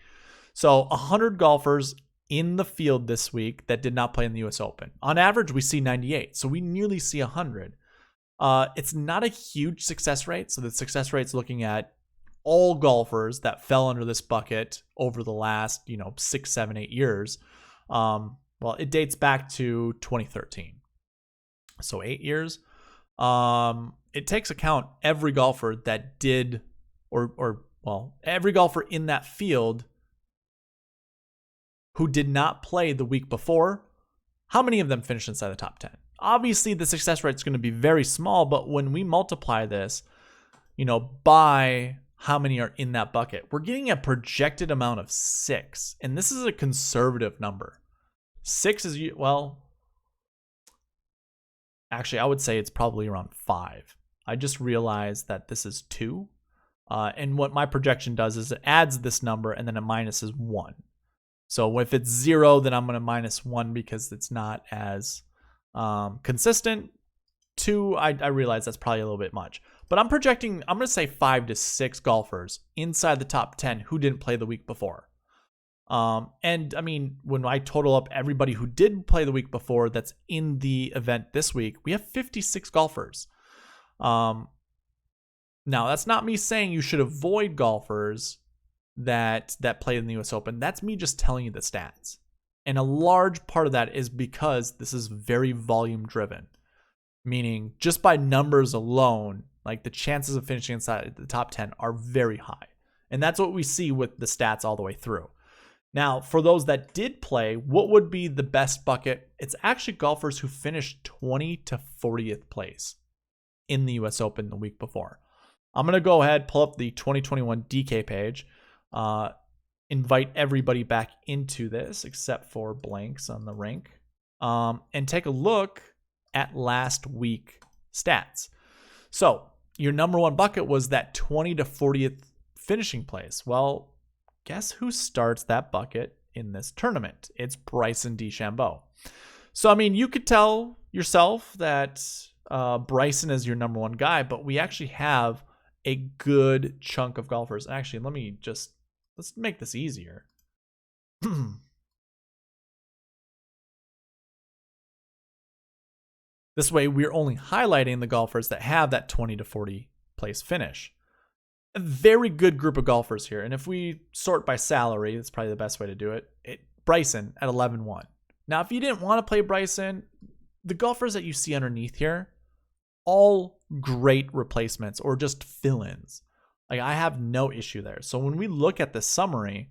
S1: So 100 golfers in the field this week that did not play in the US Open. On average, we see 98. So we nearly see 100. It's not a huge success rate. So the success rate's looking at all golfers that fell under this bucket over the last, 6, 7, 8 years. Well, it dates back to 2013. So 8 years. It takes account every golfer that did, every golfer in that field who did not play the week before. How many of them finished inside the top 10? Obviously, the success rate is going to be very small, but when we multiply this, by how many are in that bucket, we're getting a projected amount of 6. And this is a conservative number. 6 is, actually, I would say it's probably around 5. I just realized that this is 2. And what my projection does is it adds this number and then it minuses 1. So if it's 0, then I'm going to minus 1 because it's not as consistent. 2, I realize that's probably a little bit much. But I'm projecting, I'm going to say 5 to 6 golfers inside the top 10 who didn't play the week before. And I mean, when I total up everybody who did play the week before that's in the event this week, we have 56 golfers. Now, that's not me saying you should avoid golfers that play in the US Open. That's me just telling you the stats. And a large part of that is because this is very volume driven, meaning just by numbers alone, like the chances of finishing inside the top 10 are very high. And that's what we see with the stats all the way through. Now, for those that did play, what would be the best bucket? It's actually golfers who finished 20 to 40th place in the US Open the week before. I'm going to go ahead, pull up the 2021 DK page, invite everybody back into this except for blanks on the rank, and take a look at last week stats. So your number one bucket was that 20 to 40th finishing place. Well, guess who starts that bucket in this tournament? It's Bryson DeChambeau. So, I mean, you could tell yourself that Bryson is your number one guy, but we actually have a good chunk of golfers. Actually, let's make this easier. This way, we're only highlighting the golfers that have that 20 to 40 place finish. A very good group of golfers here. And if we sort by salary, that's probably the best way to do it. Bryson at 11-1. Now, if you didn't want to play Bryson, the golfers that you see underneath here, all great replacements or just fill-ins. Like, I have no issue there. So when we look at the summary,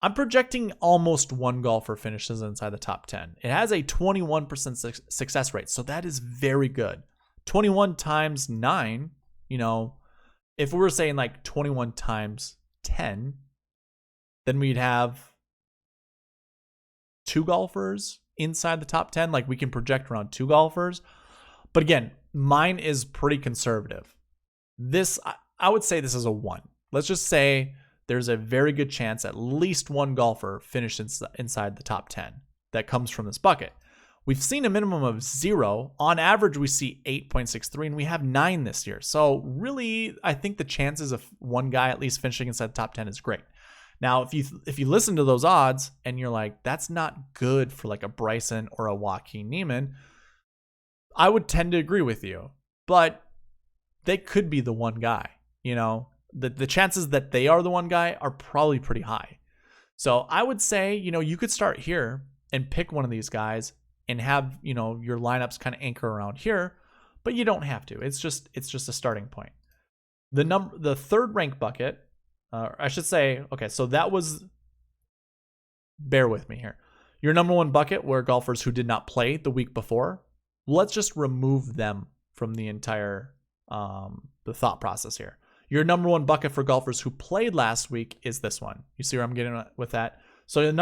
S1: I'm projecting almost one golfer finishes inside the top 10. It has a 21% success rate, so that is very good. 21 times 9, if we were saying like 21 times 10, then we'd have 2 golfers inside the top 10. Like, we can project around 2 golfers. But again, mine is pretty conservative. I would say this is a 1. Let's just say there's a very good chance at least one golfer finishes inside the top 10 that comes from this bucket. We've seen a minimum of 0. On average, we see 8.63, and we have 9 this year. So really, I think the chances of one guy at least finishing inside the top 10 is great. Now, if you listen to those odds and you're like, that's not good for like a Bryson or a Joaquin Niemann, I would tend to agree with you. But they could be the one guy, The chances that they are the one guy are probably pretty high. So I would say, you could start here and pick one of these guys and have, your lineups kind of anchor around here, but you don't have to. It's just a starting point. The third rank bucket, I should say, okay, so that was, bear with me here. Your number one bucket were golfers who did not play the week before. Let's just remove them from the entire, the thought process here. Your number one bucket for golfers who played last week is this one. You see where I'm getting with that? So the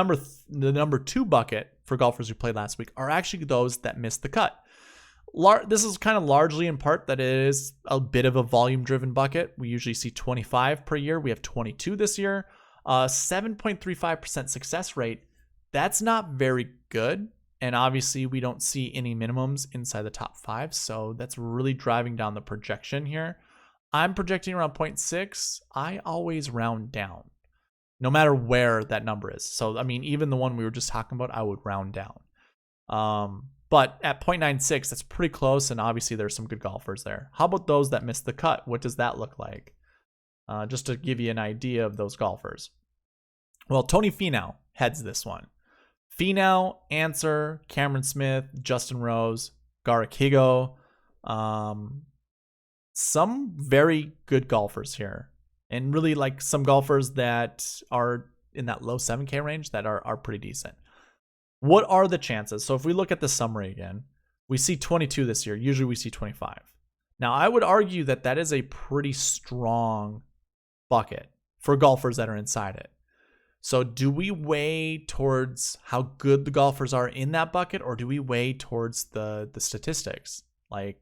S1: number 2 bucket for golfers who played last week are actually those that missed the cut. This is kind of largely in part that it is a bit of a volume-driven bucket. We usually see 25 per year. We have 22 this year. 7.35% success rate. That's not very good. And obviously, we don't see any minimums inside the top 5. So that's really driving down the projection here. I'm projecting around 0.6. I always round down, no matter where that number is. So, I mean, even the one we were just talking about, I would round down. But at 0.96, that's pretty close, and obviously there's some good golfers there. How about those that missed the cut? What does that look like? Just to give you an idea of those golfers. Well, Tony Finau heads this one. Finau, Answer, Cameron Smith, Justin Rose, Garrick Higo, some very good golfers here, and really like some golfers that are in that low 7K range that are pretty decent. What are the chances? So if we look at the summary again, we see 22 this year. Usually we see 25. Now, I would argue that that is a pretty strong bucket for golfers that are inside it. So do we weigh towards how good the golfers are in that bucket, or do we weigh towards the statistics? Like,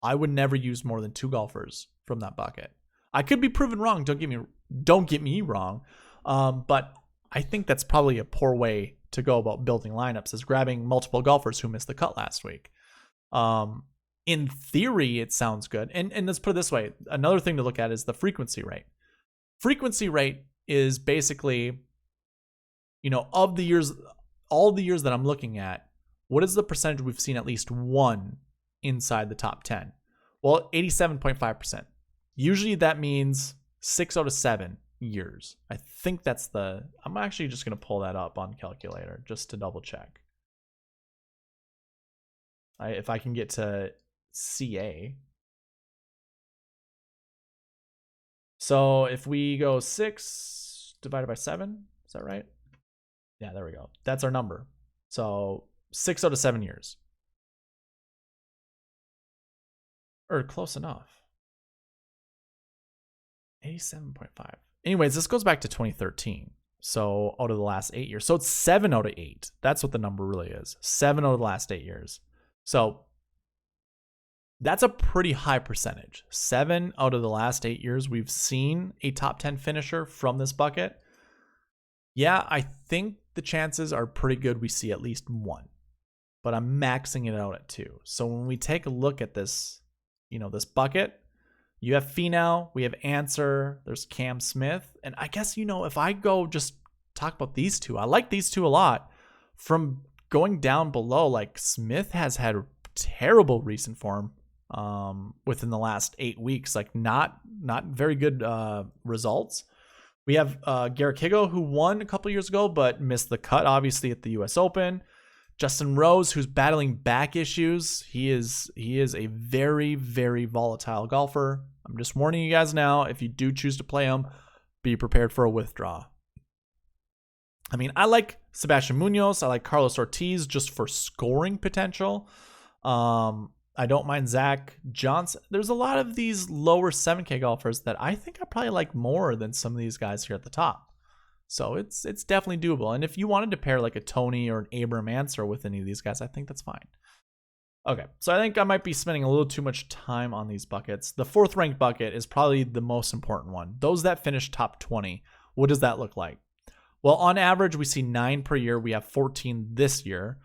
S1: I would never use more than 2 golfers from that bucket. I could be proven wrong. Don't get me wrong. But I think that's probably a poor way to go about building lineups, is grabbing multiple golfers who missed the cut last week. In theory, it sounds good. And let's put it this way. Another thing to look at is the frequency rate. Frequency rate is basically, of the years, all the years that I'm looking at, what is the percentage we've seen at least one inside the top 10? Well, 87.5%. Usually that means 6 out of 7 years. I think that's I'm actually just going to pull that up on calculator just to double check. If I can get to CA. So if we go 6 divided by 7, is that right? Yeah, there we go. That's our number. So 6 out of 7 years. Or close enough. 87.5. Anyways, this goes back to 2013. So out of the last 8 years. So it's 7 out of 8. That's what the number really is. 7 out of the last 8 years. So that's a pretty high percentage. 7 out of the last 8 years, we've seen a top 10 finisher from this bucket. Yeah, I think the chances are pretty good we see at least one. but I'm maxing it out at 2. So when we take a look at this, this bucket, you have Finau, we have Answer, there's Cam Smith. And I guess, if I go just talk about these two, I like these two a lot. From going down below, like Smith has had terrible recent form within the last 8 weeks, like not very good results. We have Garrett Higo, who won a couple years ago, but missed the cut, obviously, at the U.S. Open. Justin Rose, who's battling back issues. He is a very, very volatile golfer. I'm just warning you guys now, if you do choose to play him, be prepared for a withdrawal. I mean, I like Sebastian Munoz. I like Carlos Ortiz just for scoring potential. I don't mind Zach Johnson. There's a lot of these lower 7K golfers that I think I probably like more than some of these guys here at the top. So it's definitely doable. And if you wanted to pair like a Tony or an Abram Answer with any of these guys, I think that's fine. Okay, so I think I might be spending a little too much time on these buckets. The 4th ranked bucket is probably the most important one. Those that finish top 20, what does that look like? Well, on average, we see 9 per year. We have 14 this year,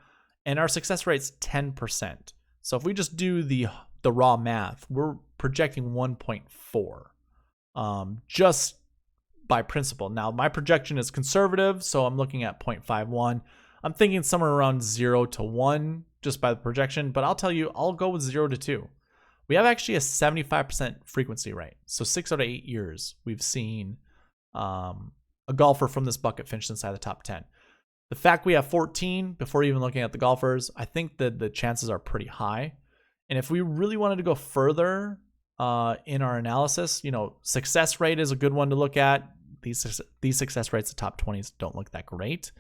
S1: and our success rate's 10%. So if we just do the raw math, we're projecting 1.4 just by principle. Now, my projection is conservative, so I'm looking at 0.51. I'm thinking somewhere around 0 to 1 just by the projection, but I'll tell you, I'll go with 0 to 2. We have actually a 75% frequency rate. So 6 out of 8 years, we've seen a golfer from this bucket finish inside the top 10. The fact we have 14 before even looking at the golfers, I think that the chances are pretty high. And if we really wanted to go further in our analysis, success rate is a good one to look at. These success rates, the top 20s, don't look that great.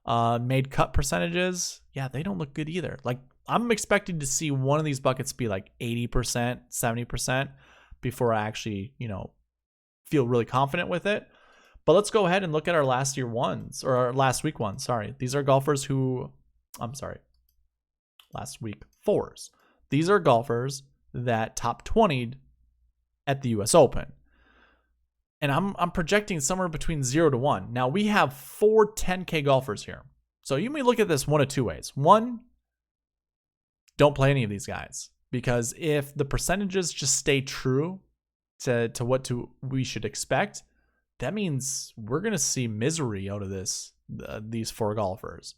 S1: Made cut percentages, yeah, they don't look good either. Like, I'm expecting to see one of these buckets be like 80%, 70% before I actually, feel really confident with it. But let's go ahead and look at our last year ones, or our last week ones. Sorry. These are golfers who, last week 4s. These are golfers that top 20'd at the US Open. And I'm projecting somewhere between 0 to 1. Now, we have 4 10K golfers here. So you may look at this one of two ways. One, don't play any of these guys. Because if the percentages just stay true to what we should expect, that means we're going to see misery out of these 4 golfers.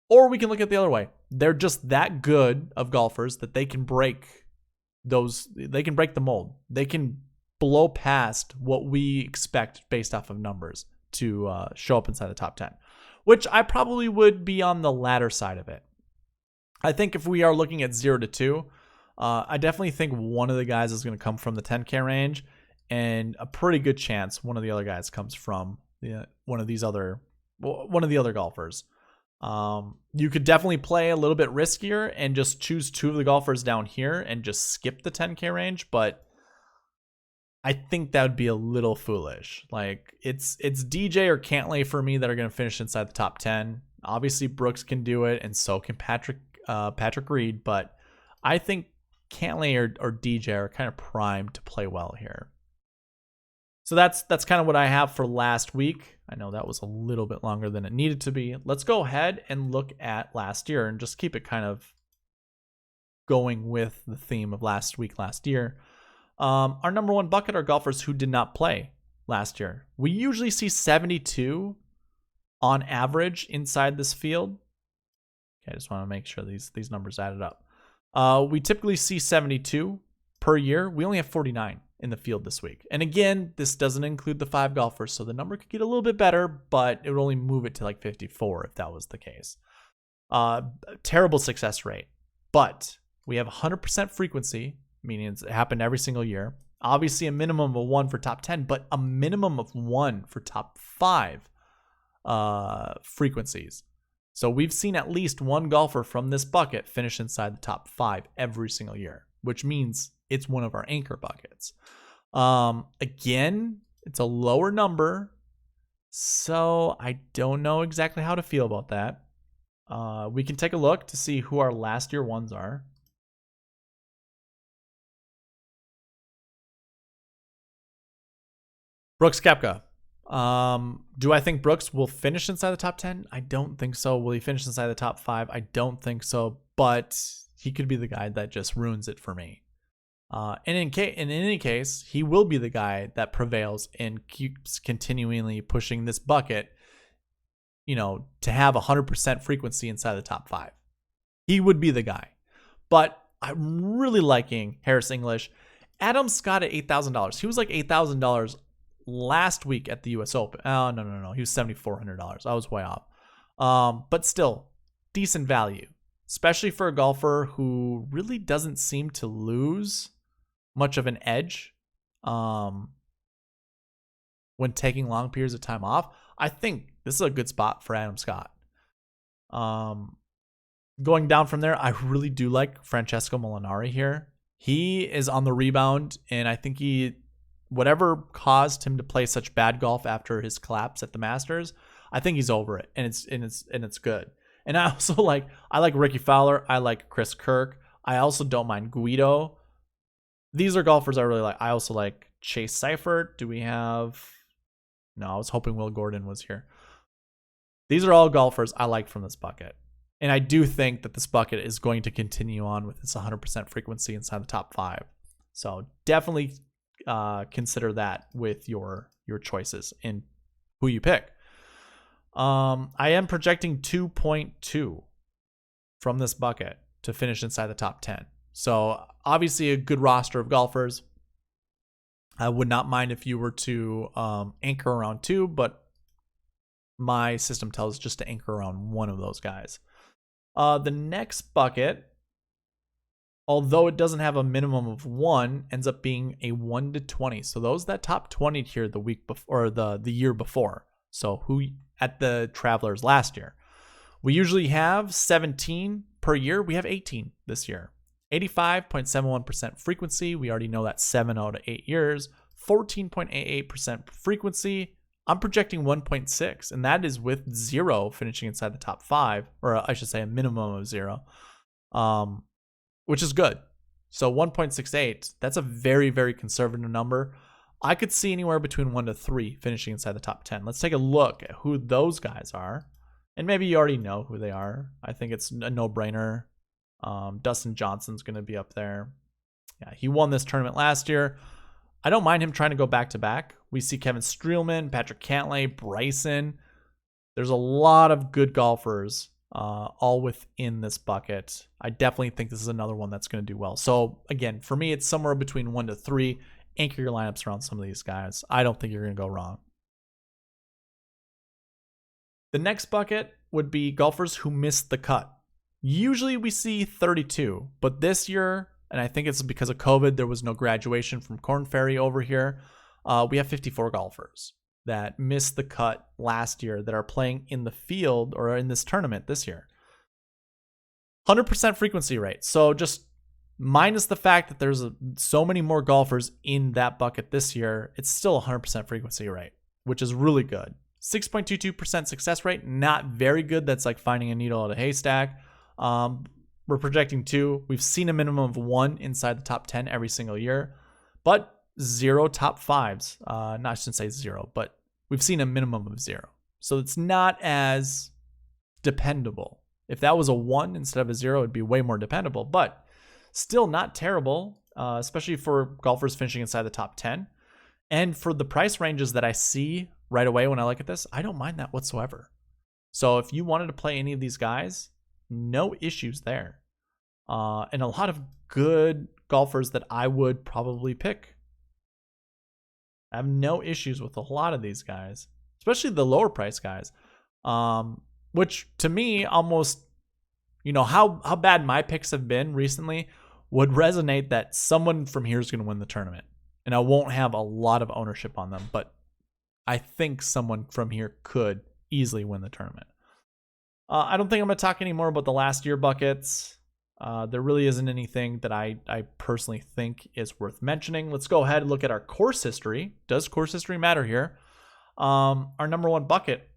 S1: Or we can look at the other way. They're just that good of golfers that they can break the mold. They can blow past what we expect based off of numbers to show up inside the top 10, which I probably would be on the latter side of it. I think if we are looking at 0 to 2, I definitely think one of the guys is going to come from the 10K range, and a pretty good chance one of the other guys comes from one of the other golfers. You could definitely play a little bit riskier and just choose 2 of the golfers down here and just skip the 10K range, but I think that would be a little foolish. Like, it's DJ or Cantlay for me that are going to finish inside the top 10. Obviously, Brooks can do it, and so can Patrick Reed, but I think Cantlay or DJ are kind of primed to play well here. So that's kind of what I have for last week. I know that was a little bit longer than it needed to be. Let's go ahead and look at last year and just keep it kind of going with the theme of last year. Our number 1 bucket are golfers who did not play last year. We usually see 72 on average inside this field. Okay, I just want to make sure these numbers added up. We typically see 72 per year. We only have 49 in the field this week. And again, this doesn't include the 5 golfers, so the number could get a little bit better, but it would only move it to like 54 if that was the case. Terrible success rate, but we have 100% frequency, meaning it's happened every single year. Obviously, a minimum of 1 for top 10, but a minimum of 1 for top 5 frequencies. So we've seen at least 1 golfer from this bucket finish inside the top 5 every single year, which means it's one of our anchor buckets. Again, it's a lower number, so I don't know exactly how to feel about that. We can take a look to see who our last year ones are. Brooks Koepka. Do I think Brooks will finish inside the top 10? I don't think so. Will he finish inside the top 5? I don't think so. but he could be the guy that just ruins it for me. And in any case, he will be the guy that prevails and keeps continually pushing this bucket, to have 100% frequency inside the top 5. He would be the guy. But I'm really liking Harris English. Adam Scott at $8,000. He was like $8,000 last week at the US Open. Oh, no. He was $7,400. I was way off. But still, decent value, especially for a golfer who really doesn't seem to lose much of an edge when taking long periods of time off. I think this is a good spot for Adam Scott. Going down from there, I really do like Francesco Molinari here. He is on the rebound, and I think whatever caused him to play such bad golf after his collapse at the Masters, I think he's over it, and it's good. And I also like Ricky Fowler. I like Chris Kirk. I also don't mind Guido. These are golfers I really like. I also like Chase Seifert. Do we have? No, I was hoping Will Gordon was here. These are all golfers I like from this bucket. And I do think that this bucket is going to continue on with its 100% frequency inside the top 5. So definitely consider that with your choices in who you pick. I am projecting 2.2 from this bucket to finish inside the top 10. So obviously a good roster of golfers. I would not mind if you were to anchor around 2, but my system tells just to anchor around one of those guys. The next bucket, although it doesn't have a minimum of 1, ends up being a 1 to 20. So those that top 20 here the week before, or the year before. So who at the Travelers last year. We usually have 17 per year. We have 18 this year. 85.71% frequency. We already know that 7 out of 8 years. 14.88% frequency. I'm projecting 1.6, and that is with 0 finishing inside the top 5, or I should say a minimum of 0, which is good. So 1.68, that's a very, very conservative number. I could see anywhere between 1 to 3 finishing inside the top 10. Let's take a look at who those guys are, and maybe you already know who they are. I think it's a no-brainer. Dustin Johnson's going to be up there. Yeah, he won this tournament last year. I don't mind him trying to go back-to-back. We see Kevin Streelman, Patrick Cantlay, Bryson. There's a lot of good golfers all within this bucket. I definitely think this is another one that's going to do well. So, again, for me, it's somewhere between 1 to 3. Anchor your lineups around some of these guys. I don't think you're going to go wrong. The next bucket would be golfers who missed the cut. Usually we see 32, but this year, and I think it's because of COVID, there was no graduation from Korn Ferry over here. We have 54 golfers that missed the cut last year that are playing in the field or in this tournament this year. 100% frequency rate. So just minus the fact that there's so many more golfers in that bucket this year, it's still 100% frequency rate, which is really good. 6.22% success rate, not very good. That's like finding a needle at a haystack. We're projecting 2. We've seen a minimum of 1 inside the top 10 every single year, but 0 top 5s. I shouldn't say 0, but we've seen a minimum of 0. So it's not as dependable. If that was a 1 instead of a 0, it'd be way more dependable, but still not terrible, especially for golfers finishing inside the top 10. And for the price ranges that I see right away when I look at this, I don't mind that whatsoever. So if you wanted to play any of these guys, no issues there. And a lot of good golfers that I would probably pick. I have no issues with a lot of these guys, especially the lower price guys, which to me almost, how bad my picks have been recently would resonate that someone from here is going to win the tournament. And I won't have a lot of ownership on them, but I think someone from here could easily win the tournament. I don't think I'm going to talk anymore about the last year buckets. There really isn't anything that I personally think is worth mentioning. Let's go ahead and look at our course history. Does course history matter here? Our number 1 bucket,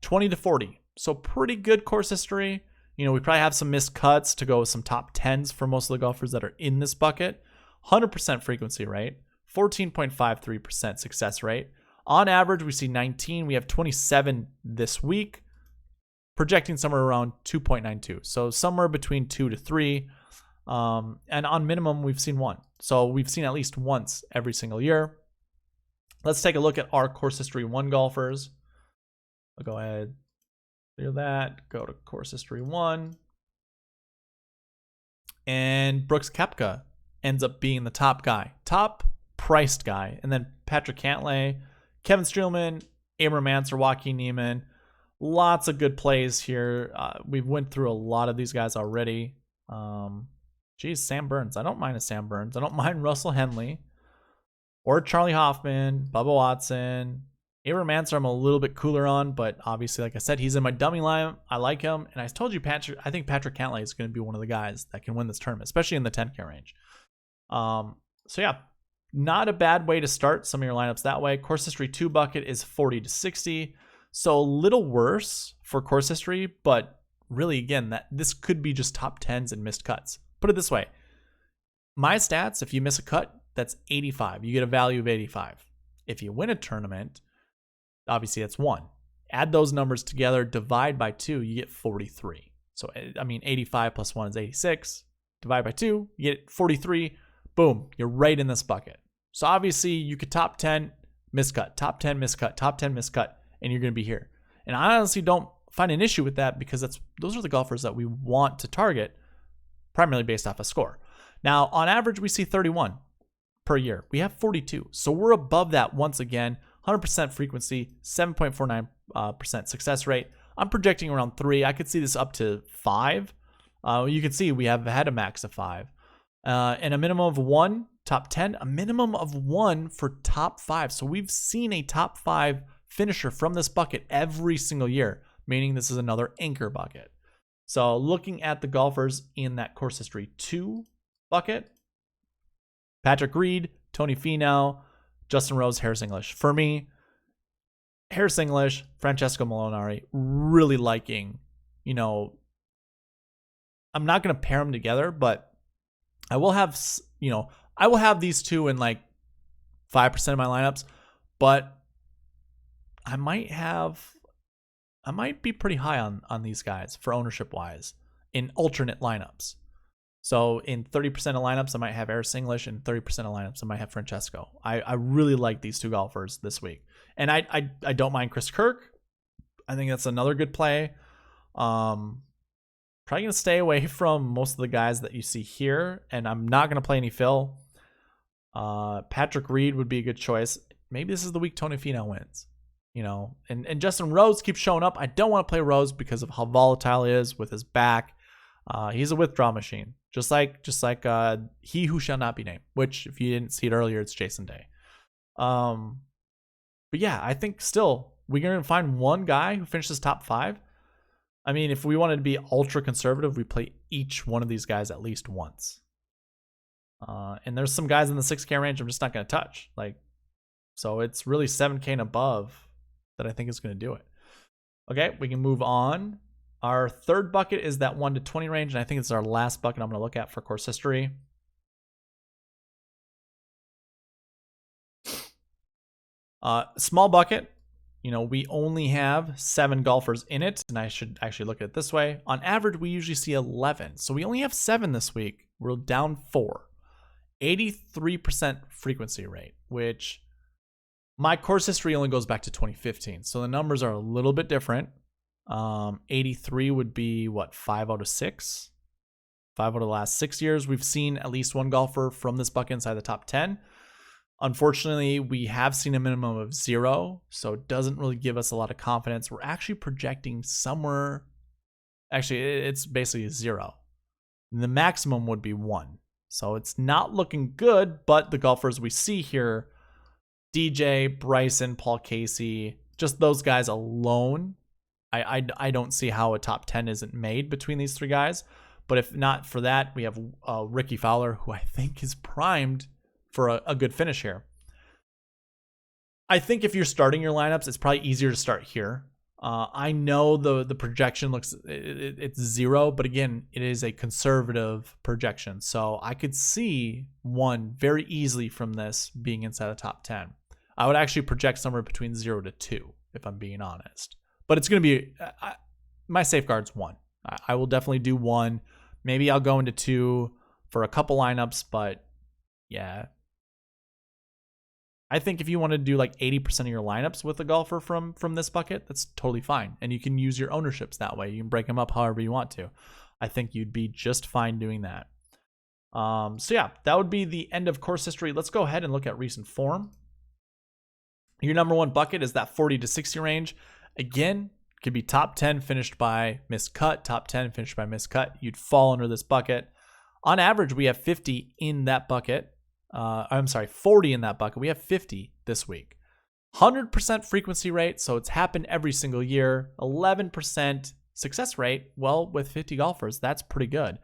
S1: 20 to 40. So pretty good course history. We probably have some missed cuts to go with some top 10s for most of the golfers that are in this bucket. 100% frequency rate, 14.53% success rate. On average, we see 19. We have 27 this week. projecting somewhere around 2.92. So somewhere between 2 to 3. And on minimum, we've seen 1. So we've seen at least once every single year. Let's take a look at our course history 1 golfers. I'll go ahead, clear that, go to course history 1. And Brooks Koepka ends up being the top guy, top priced guy. And then Patrick Cantlay, Kevin Streelman, Abram Ancer, Joaquin Niemann. Lots of good plays here. We've went through a lot of these guys already. Sam Burns. I don't mind a Sam Burns. I don't mind Russell Henley or Charlie Hoffman, Bubba Watson. Abram Ancer I'm a little bit cooler on, but obviously, like I said, he's in my dummy line. I like him. And I told you, I think Patrick Cantlay is going to be one of the guys that can win this tournament, especially in the 10K range. So yeah, not a bad way to start some of your lineups that way. Course history 2 bucket is 40 to 60. So a little worse for course history, but really, again, this could be just top 10s and missed cuts. Put it this way. My stats, if you miss a cut, that's 85. You get a value of 85. If you win a tournament, obviously that's 1. Add those numbers together, divide by 2, you get 43. So, I mean, 85 plus 1 is 86. Divide by 2, you get 43. Boom, you're right in this bucket. So obviously you could top 10, miscut, top 10, miscut, top 10, miscut, and you're going to be here. And I honestly don't find an issue with that because those are the golfers that we want to target primarily based off a score. Now, on average, we see 31 per year. We have 42. So we're above that once again. 100% frequency, 7.49% success rate. I'm projecting around 3. I could see this up to 5. You can see we have had a max of 5. And a minimum of 1, top 10, a minimum of 1 for top 5. So we've seen a top 5 finisher from this bucket every single year, meaning this is another anchor bucket. So looking at the golfers in that course history 2 bucket, Patrick Reed, Tony Finau, Justin Rose, Harris English. For me, Harris English, Francesco Molinari, really liking, I'm not going to pair them together, but I will have these two in like 5% of my lineups, but I might be pretty high on these guys for ownership wise in alternate lineups. So in 30% of lineups, I might have Harris English, and 30% of lineups, I might have Francesco. I really like these two golfers this week. And I don't mind Chris Kirk. I think that's another good play. Probably going to stay away from most of the guys that you see here, and I'm not going to play any Phil. Patrick Reed would be a good choice. Maybe this is the week Tony Finau wins. And Justin Rose keeps showing up. I don't want to play Rose because of how volatile he is with his back. He's a withdrawal machine, just like he who shall not be named, which if you didn't see it earlier, it's Jason Day. But yeah, I think still we're going to find one guy who finishes top 5. I mean, if we wanted to be ultra conservative, we play each one of these guys at least once. And there's some guys in the 6K range I'm just not going to touch. So it's really 7K and above that I think is going to do it. Okay, we can move on. Our third bucket is that 1 to 20 range, and I think it's our last bucket I'm going to look at for course history. Small bucket. We only have 7 golfers in it, and I should actually look at it this way. On average, we usually see 11. So we only have 7 this week. We're down 4. 83% frequency rate, which my course history only goes back to 2015. So the numbers are a little bit different. 83 would be 5 out of 6. 5 out of the last 6 years, we've seen at least one golfer from this bucket inside the top 10. Unfortunately, we have seen a minimum of 0, so it doesn't really give us a lot of confidence. We're actually projecting somewhere, actually, it's basically 0. The maximum would be 1. So it's not looking good, but the golfers we see here, DJ, Bryson, Paul Casey, just those guys alone, I don't see how a top 10 isn't made between these 3 guys. But if not for that, we have Ricky Fowler, who I think is primed for a good finish here. I think if you're starting your lineups, it's probably easier to start here. I know the projection looks, it's 0, but again, it is a conservative projection. So I could see one very easily from this being inside the top 10. I would actually project somewhere between 0 to 2, if I'm being honest. But it's going to be, my safeguard's 1. I will definitely do 1. Maybe I'll go into 2 for a couple lineups, but yeah. I think if you want to do like 80% of your lineups with a golfer from this bucket, that's totally fine. And you can use your ownerships that way. You can break them up however you want to. I think you'd be just fine doing that. So yeah, that would be the end of course history. Let's go ahead and look at recent form. Your number 1 bucket is that 40 to 60 range. Again, could be top 10 finished by missed cut, top 10 finished by missed cut. You'd fall under this bucket. On average, we have 50 in that bucket. 40 in that bucket. We have 50 this week. 100% frequency rate, so it's happened every single year. 11% success rate. Well, with 50 golfers, that's pretty good.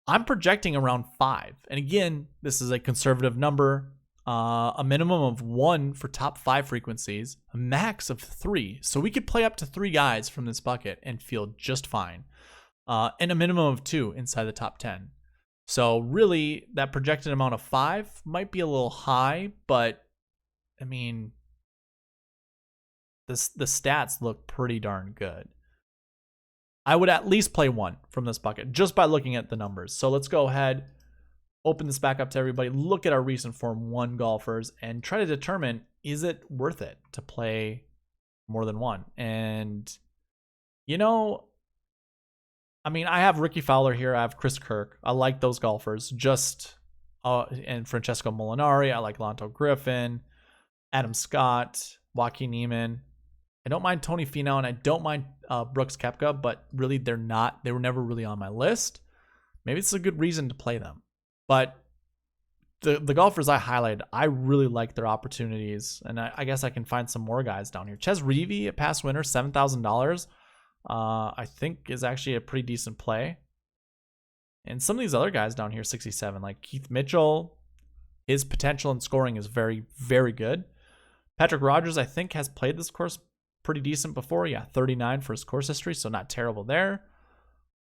S1: I'm projecting around 5. And again, this is a conservative number. A minimum of 1 for top 5 frequencies, a max of 3. So we could play up to 3 guys from this bucket and feel just fine. And a minimum of 2 inside the top 10. So really, that projected amount of 5 might be a little high, but I mean, the stats look pretty darn good. I would at least play 1 from this bucket just by looking at the numbers. So let's go ahead, open this back up to everybody, look at our recent form 1 golfers, and try to determine, is it worth it to play more than 1? And, you know, I mean, I have Ricky Fowler here. I have Chris Kirk. I like those golfers. And Francesco Molinari. I like Lanto Griffin, Adam Scott, Joaquin Niemann. I don't mind Tony Finau, and I don't mind Brooks Koepka, but really they were never really on my list. Maybe it's a good reason to play them. But the golfers I highlighted, I really like their opportunities, and I guess I can find some more guys down here. Ches Reavie, a past winner, $7,000. I think is actually a pretty decent play. And some of these other guys down here, 67, like Keith Mitchell, his potential in scoring is very, very good. Patrick Rogers, I think, has played this course pretty decent before. Yeah, 39 for his course history, so not terrible there.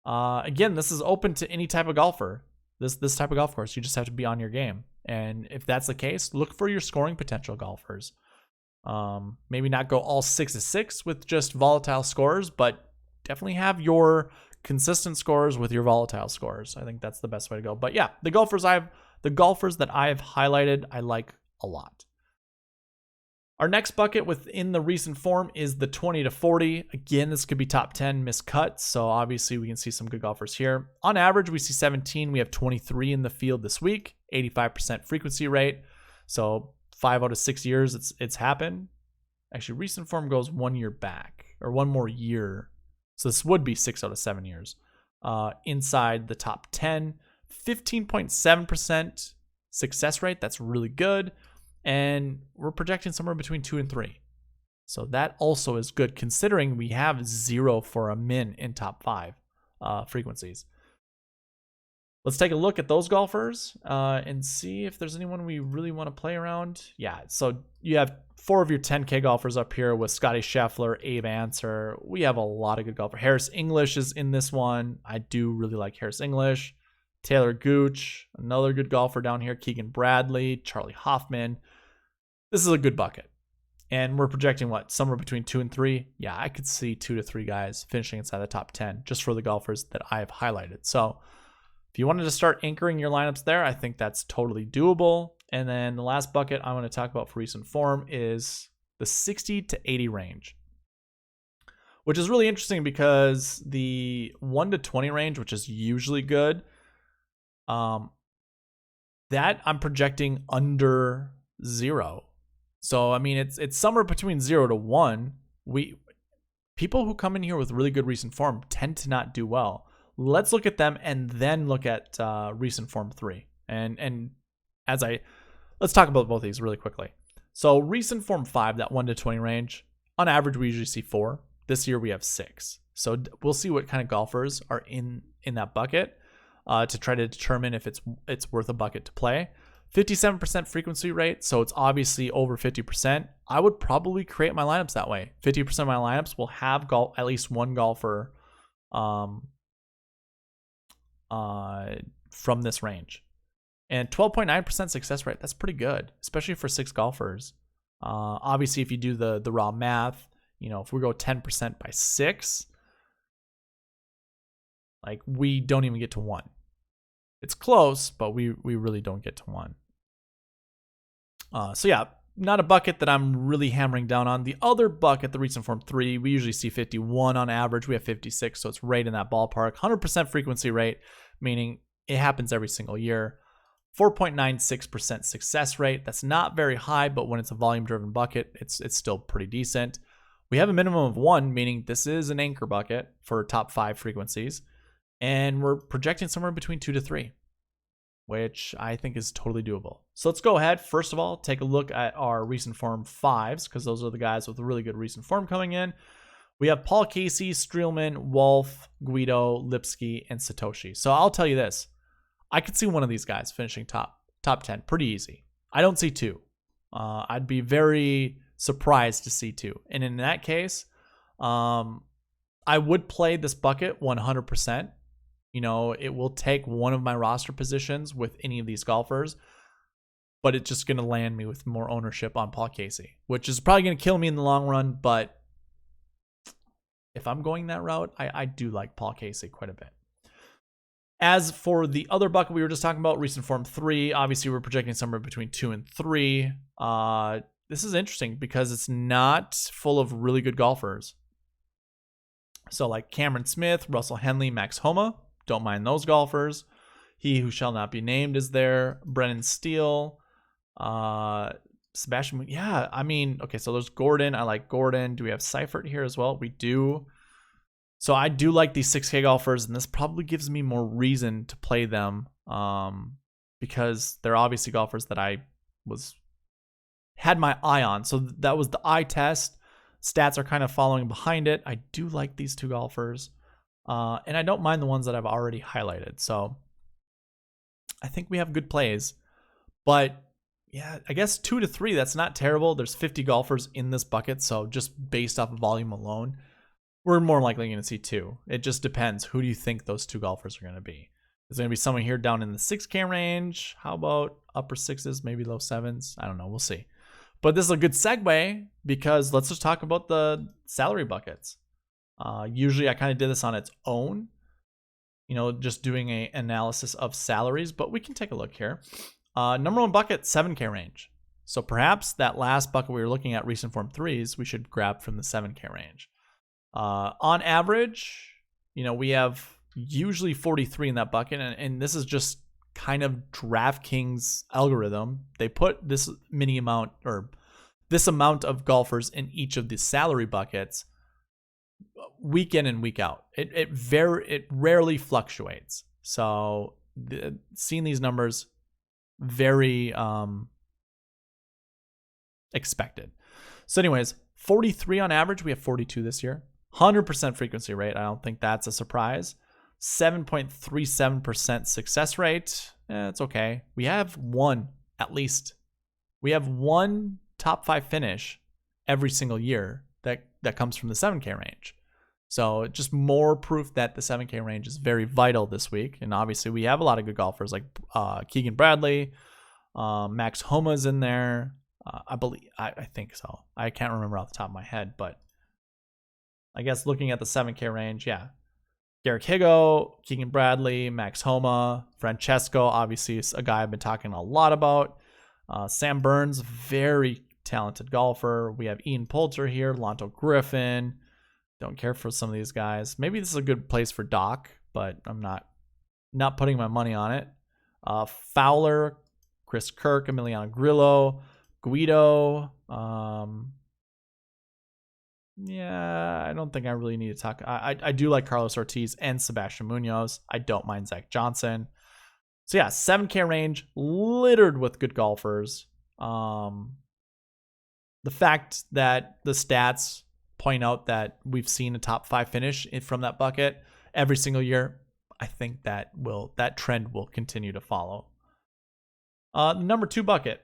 S1: Again, this is open to any type of golfer. This type of golf course, you just have to be on your game. And if that's the case, look for your scoring potential golfers. Maybe not go all 6-6 with just volatile scores, but definitely have your consistent scores with your volatile scores. I think that's the best way to go. But yeah, the golfers that I have highlighted, I like a lot. Our next bucket within the recent form is the 20 to 40. Again, this could be top 10 missed cuts, so obviously we can see some good golfers here. On average, we see 17. We have 23 in the field this week, 85% frequency rate. So 5 out of 6 years it's happened. Actually, recent form goes 1 year back, or 1 more year. So this would be 6 out of 7 years. Inside the top 10, 15.7% success rate. That's really good. And we're projecting somewhere between 2 and 3. So that also is good considering we have 0 for a min in top 5 frequencies. Let's take a look at those golfers and see if there's anyone we really want to play around. Yeah, so you have 4 of your 10K golfers up here with Scotty Scheffler, Abe Ancer. We have a lot of good golfers. Harris English is in this one. I do really like Harris English. Taylor Gooch, another good golfer down here. Keegan Bradley, Charlie Hoffman. This is a good bucket. And we're projecting what? Somewhere between 2 and 3. Yeah, I could see 2 to 3 guys finishing inside the top 10 just for the golfers that I have highlighted. So if you wanted to start anchoring your lineups there, I think that's totally doable. And then the last bucket I want to talk about for recent form is the 60 to 80 range, which is really interesting because the 1 to 20 range, which is usually good, that I'm projecting under 0. So, I mean, it's somewhere between 0 to 1. People who come in here with really good recent form tend to not do well. Let's look at them and then look at recent form 3. And let's talk about both of these really quickly. So recent form 5, that 1 to 20 range, on average, we usually see 4. This year we have 6. So we'll see what kind of golfers are in that bucket to try to determine if it's worth a bucket to play. 57% frequency rate, so it's obviously over 50%. I would probably create my lineups that way. 50% of my lineups will have at least one golfer from this range. And 12.9% success rate, that's pretty good, especially for 6 golfers. Obviously, if you do the raw math, if we go 10% by 6, Like, we don't even get to 1. It's close, but we really don't get to 1. So yeah, not a bucket that I'm really hammering down on. The other bucket, the recent form 3, we usually see 51 on average. We have 56, so it's right in that ballpark. 100% frequency rate, meaning it happens every single year. 4.96% success rate. That's not very high, but when it's a volume-driven bucket, it's still pretty decent. We have a minimum of 1, meaning this is an anchor bucket for top 5 frequencies. And we're projecting somewhere between 2 to 3, which I think is totally doable. So let's go ahead. First of all, take a look at our recent form 5s, because those are the guys with a really good recent form coming in. We have Paul Casey, Streelman, Wolf, Guido, Lipsky, and Satoshi. So I'll tell you this. I could see one of these guys finishing top 10 pretty easy. I don't see 2. I'd be very surprised to see 2. And in that case, I would play this bucket 100%. You know, it will take one of my roster positions with any of these golfers, but it's just going to land me with more ownership on Paul Casey, which is probably going to kill me in the long run. But if I'm going that route, I do like Paul Casey quite a bit. As for the other bucket we were just talking about, recent form 3, obviously we're projecting somewhere between 2 and 3. This is interesting because it's not full of really good golfers. So like Cameron Smith, Russell Henley, Max Homa, don't mind those golfers. He Who Shall Not Be Named is there. Brennan Steele, Sebastian. Yeah, I mean, okay, so there's Gordon. I like Gordon. Do we have Seifert here as well? We do. So I do like these 6K golfers, and this probably gives me more reason to play them because they're obviously golfers that I had my eye on. So that was the eye test. Stats are kind of following behind it. I do like these 2 golfers, and I don't mind the ones that I've already highlighted. So I think we have good plays, but yeah, I guess 2 to 3, that's not terrible. There's 50 golfers in this bucket, so just based off of volume alone, we're more likely going to see 2. It just depends. Who do you think those 2 golfers are going to be? Is there going to be someone here down in the 6K range? How about upper 6s, maybe low 7s? I don't know. We'll see. But this is a good segue because let's just talk about the salary buckets. Usually I kind of did this on its own, you know, just doing an analysis of salaries, but we can take a look here. Number 1 bucket, 7K range. So perhaps that last bucket we were looking at, recent form 3s, we should grab from the 7K range. On average, you know, we have usually 43 in that bucket, and this is just kind of DraftKings algorithm. They put this amount of golfers in each of the salary buckets week in and week out. It rarely fluctuates. So seeing these numbers, very expected. So anyways, 43 on average. We have 42 this year. 100% frequency rate. I don't think that's a surprise. 7.37% success rate. It's okay. We have one, at least. We have one top 5 finish every single year that comes from the 7K range. So just more proof that the 7K range is very vital this week. And obviously we have a lot of good golfers like Keegan Bradley, Max Homa's in there. I think so. I can't remember off the top of my head, but I guess looking at the 7K range, yeah. Garrick Higo, Keegan Bradley, Max Homa, Francesco, obviously is a guy I've been talking a lot about. Sam Burns, very talented golfer. We have Ian Poulter here, Lonto Griffin. Don't care for some of these guys. Maybe this is a good place for Doc, but I'm not putting my money on it. Fowler, Chris Kirk, Emiliano Grillo, Guido. Yeah, I don't think I really need to talk. I do like Carlos Ortiz and Sebastian Munoz. I don't mind Zach Johnson. So yeah, 7K range, littered with good golfers. The fact that the stats point out that we've seen a top 5 finish from that bucket every single year, I think that trend will continue to follow. Number 2 bucket,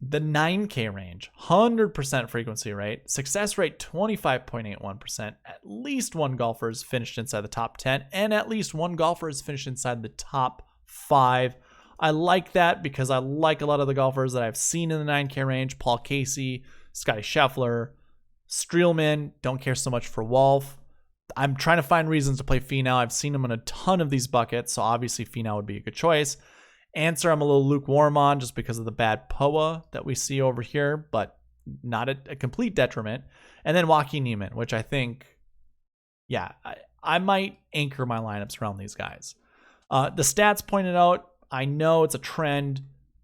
S1: the 9K range, 100% frequency rate, success rate 25.81%. At least one golfer has finished inside the top 10, and at least one golfer has finished inside the top 5. I like that because I like a lot of the golfers that I've seen in the 9K range. Paul Casey, Scotty Scheffler, Streelman. Don't care so much for Wolf. I'm trying to find reasons to play Finau. I've seen him in a ton of these buckets, so obviously Finau would be a good choice. Answer, I'm a little lukewarm on just because of the bad POA that we see over here, but not a complete detriment. And then Joaquin Niemann, which I think, yeah, I might anchor my lineups around these guys. The stats pointed out, I know it's a trend.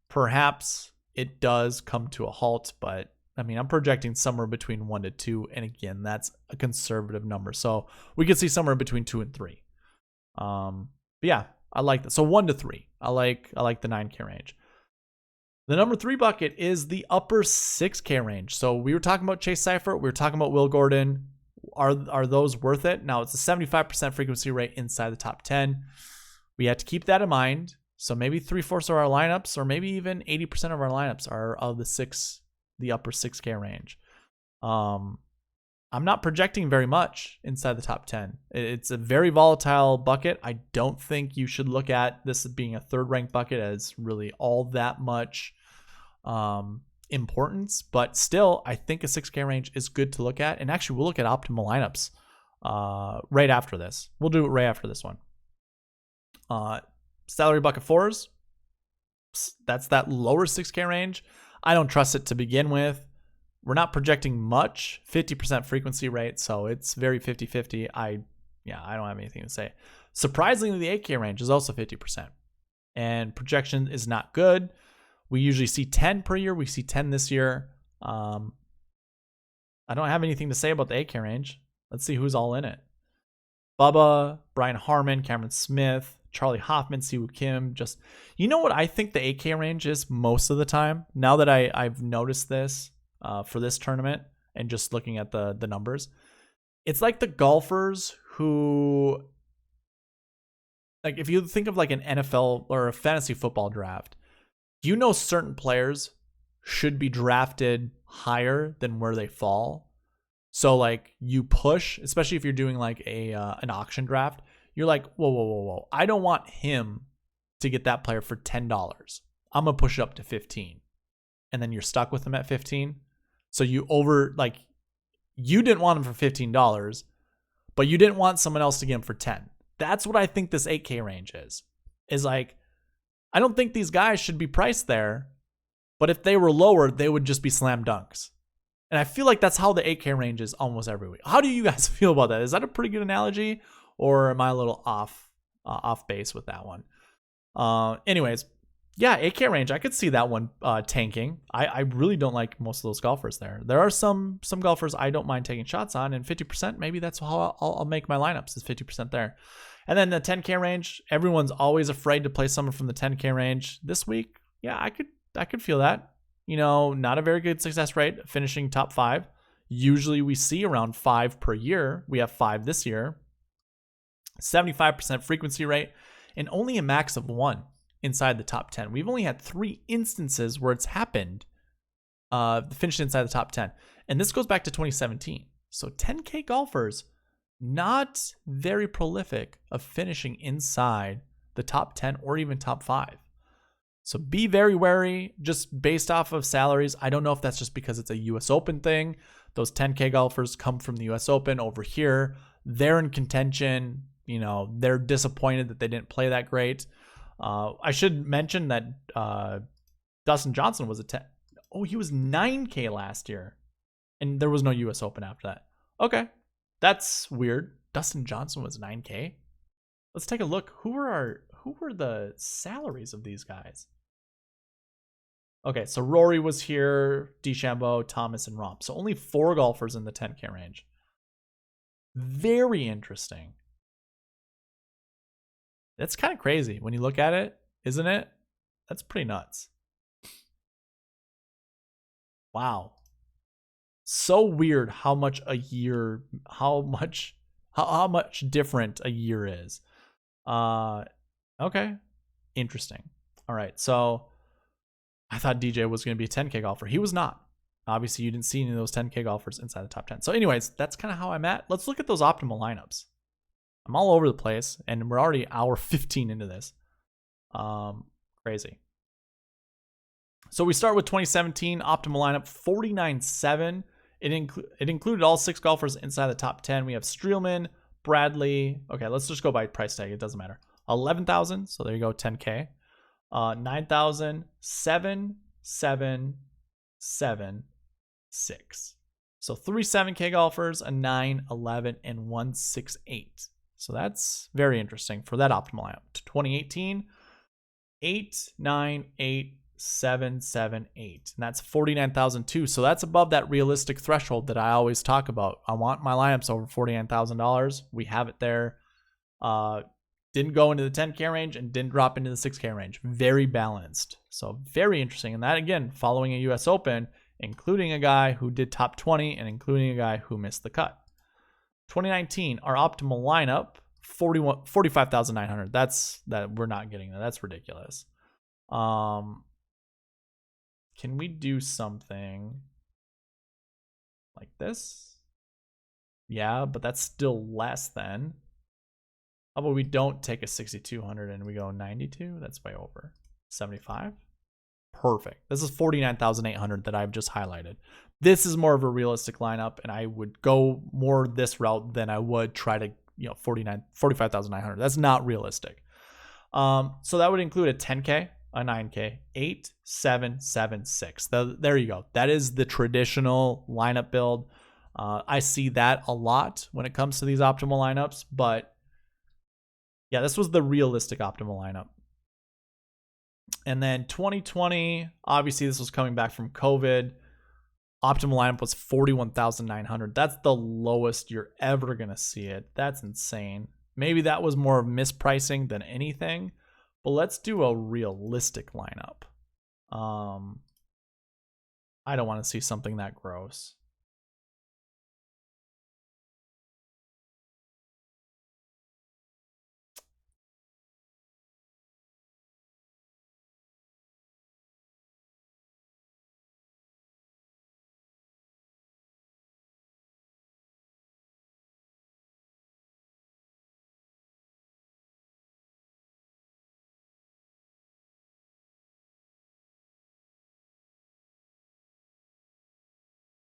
S1: Perhaps it does come to a halt, but I mean, I'm projecting somewhere between 1 to 2. And again, that's a conservative number. So we could see somewhere between 2 and 3. But yeah, I like that. So 1 to 3. I like the 9K range. The number 3 bucket is the upper 6K range. So we were talking about Chase Seiffert. We were talking about Will Gordon. Are those worth it? Now, it's a 75% frequency rate inside the top 10. We have to keep that in mind. So maybe 3/4 of our lineups, or maybe even 80% of our lineups are of the upper 6K range. I'm not projecting very much inside the top 10. It's a very volatile bucket. I don't think you should look at this as being a third-ranked bucket as really all that much importance. But still, I think a 6K range is good to look at. And actually, we'll look at optimal lineups right after this. We'll do it right after this one. Salary bucket 4s. That's that lower 6K range. I don't trust it to begin with. We're not projecting much, 50% frequency rate, so it's very 50-50. I don't have anything to say. Surprisingly, the 8K range is also 50%. And projection is not good. We usually see 10 per year. We see 10 this year. I don't have anything to say about the 8K range. Let's see who's all in it. Bubba, Brian Harmon, Cameron Smith, Charlie Hoffman, Siwoo Kim. Just, you know what I think the 8K range is most of the time? Now that I've noticed this for this tournament and just looking at the numbers, it's like the golfers who, like if you think of like an NFL or a fantasy football draft, you know certain players should be drafted higher than where they fall. So like you push, especially if you're doing like an auction draft, you're like, whoa. I don't want him to get that player for $10. I'm going to push it up to 15. And then you're stuck with him at 15. So you you didn't want him for $15, but you didn't want someone else to get him for 10. That's what I think this 8K range is like, I don't think these guys should be priced there, but if they were lower, they would just be slam dunks. And I feel like that's how the 8K range is almost every week. How do you guys feel about that? Is that a pretty good analogy, or am I a little off base with that one? Anyways, yeah, 8K range. I could see that one tanking. I really don't like most of those golfers there. There are some golfers I don't mind taking shots on, and 50%, maybe that's how I'll make my lineups, is 50% there. And then the 10K range, everyone's always afraid to play someone from the 10K range. This week, yeah, I could feel that. You know, not a very good success rate, finishing top 5. Usually we see around 5 per year. We have 5 this year. 75% frequency rate, and only a max of 1 inside the top 10. We've only had 3 instances where it's happened, finished inside the top 10. And this goes back to 2017. So 10K golfers, not very prolific of finishing inside the top 10 or even top 5. So be very wary just based off of salaries. I don't know if that's just because it's a US Open thing. Those 10K golfers come from the US Open over here. They're in contention. You know, they're disappointed that they didn't play that great. I should mention that Dustin Johnson was he was 9K last year. And there was no US Open after that. Okay, that's weird. Dustin Johnson was 9K. Let's take a look. Who were the salaries of these guys? Okay, so Rory was here, DeChambeau, Thomas, and Rahm. So only 4 golfers in the 10K range. Very interesting. That's kind of crazy when you look at it, isn't it? That's pretty nuts. Wow. So weird how much different a year is. Okay. Interesting. All right. So I thought DJ was going to be a 10K golfer. He was not. Obviously, you didn't see any of those 10K golfers inside the top 10. So anyways, that's kind of how I'm at. Let's look at those optimal lineups. I'm all over the place, and we're already hour 15 into this. Crazy. So we start with 2017 optimal lineup, 49.7. It included all 6 golfers inside the top 10. We have Streelman, Bradley. Okay, let's just go by price tag. It doesn't matter. 11,000. So there you go, 10K. 9,000, 7, 7, 7, 6. So 3 7K golfers, a 9, 11, and 1 6 8. So that's very interesting for that optimal lineup. To 2018, 8, 9, 8, 7, 7, 8. And that's 49,002. So that's above that realistic threshold that I always talk about. I want my lineups over $49,000. We have it there. Didn't go into the 10K range and didn't drop into the 6K range. Very balanced. So very interesting. And that, again, following a US Open, including a guy who did top 20 and including a guy who missed the cut. 2019, our optimal lineup, 45,900. That's that we're not getting that. That's ridiculous. Can we do something like this? Yeah, but that's still less than. How about we don't take a 6,200 and we go 92? That's way over. 75? Perfect. This is 49,800 that I've just highlighted. This is more of a realistic lineup, and I would go more this route than I would try to, 45,900. That's not realistic. So that would include a 10K, a 9K, 8, 7, 7, 6. There you go. That is the traditional lineup build. I see that a lot when it comes to these optimal lineups, but yeah, this was the realistic optimal lineup. And then 2020, obviously this was coming back from COVID. Optimal lineup was 41,900. That's the lowest you're ever going to see it. That's insane. Maybe that was more of mispricing than anything, but let's do a realistic lineup. I don't want to see something that gross.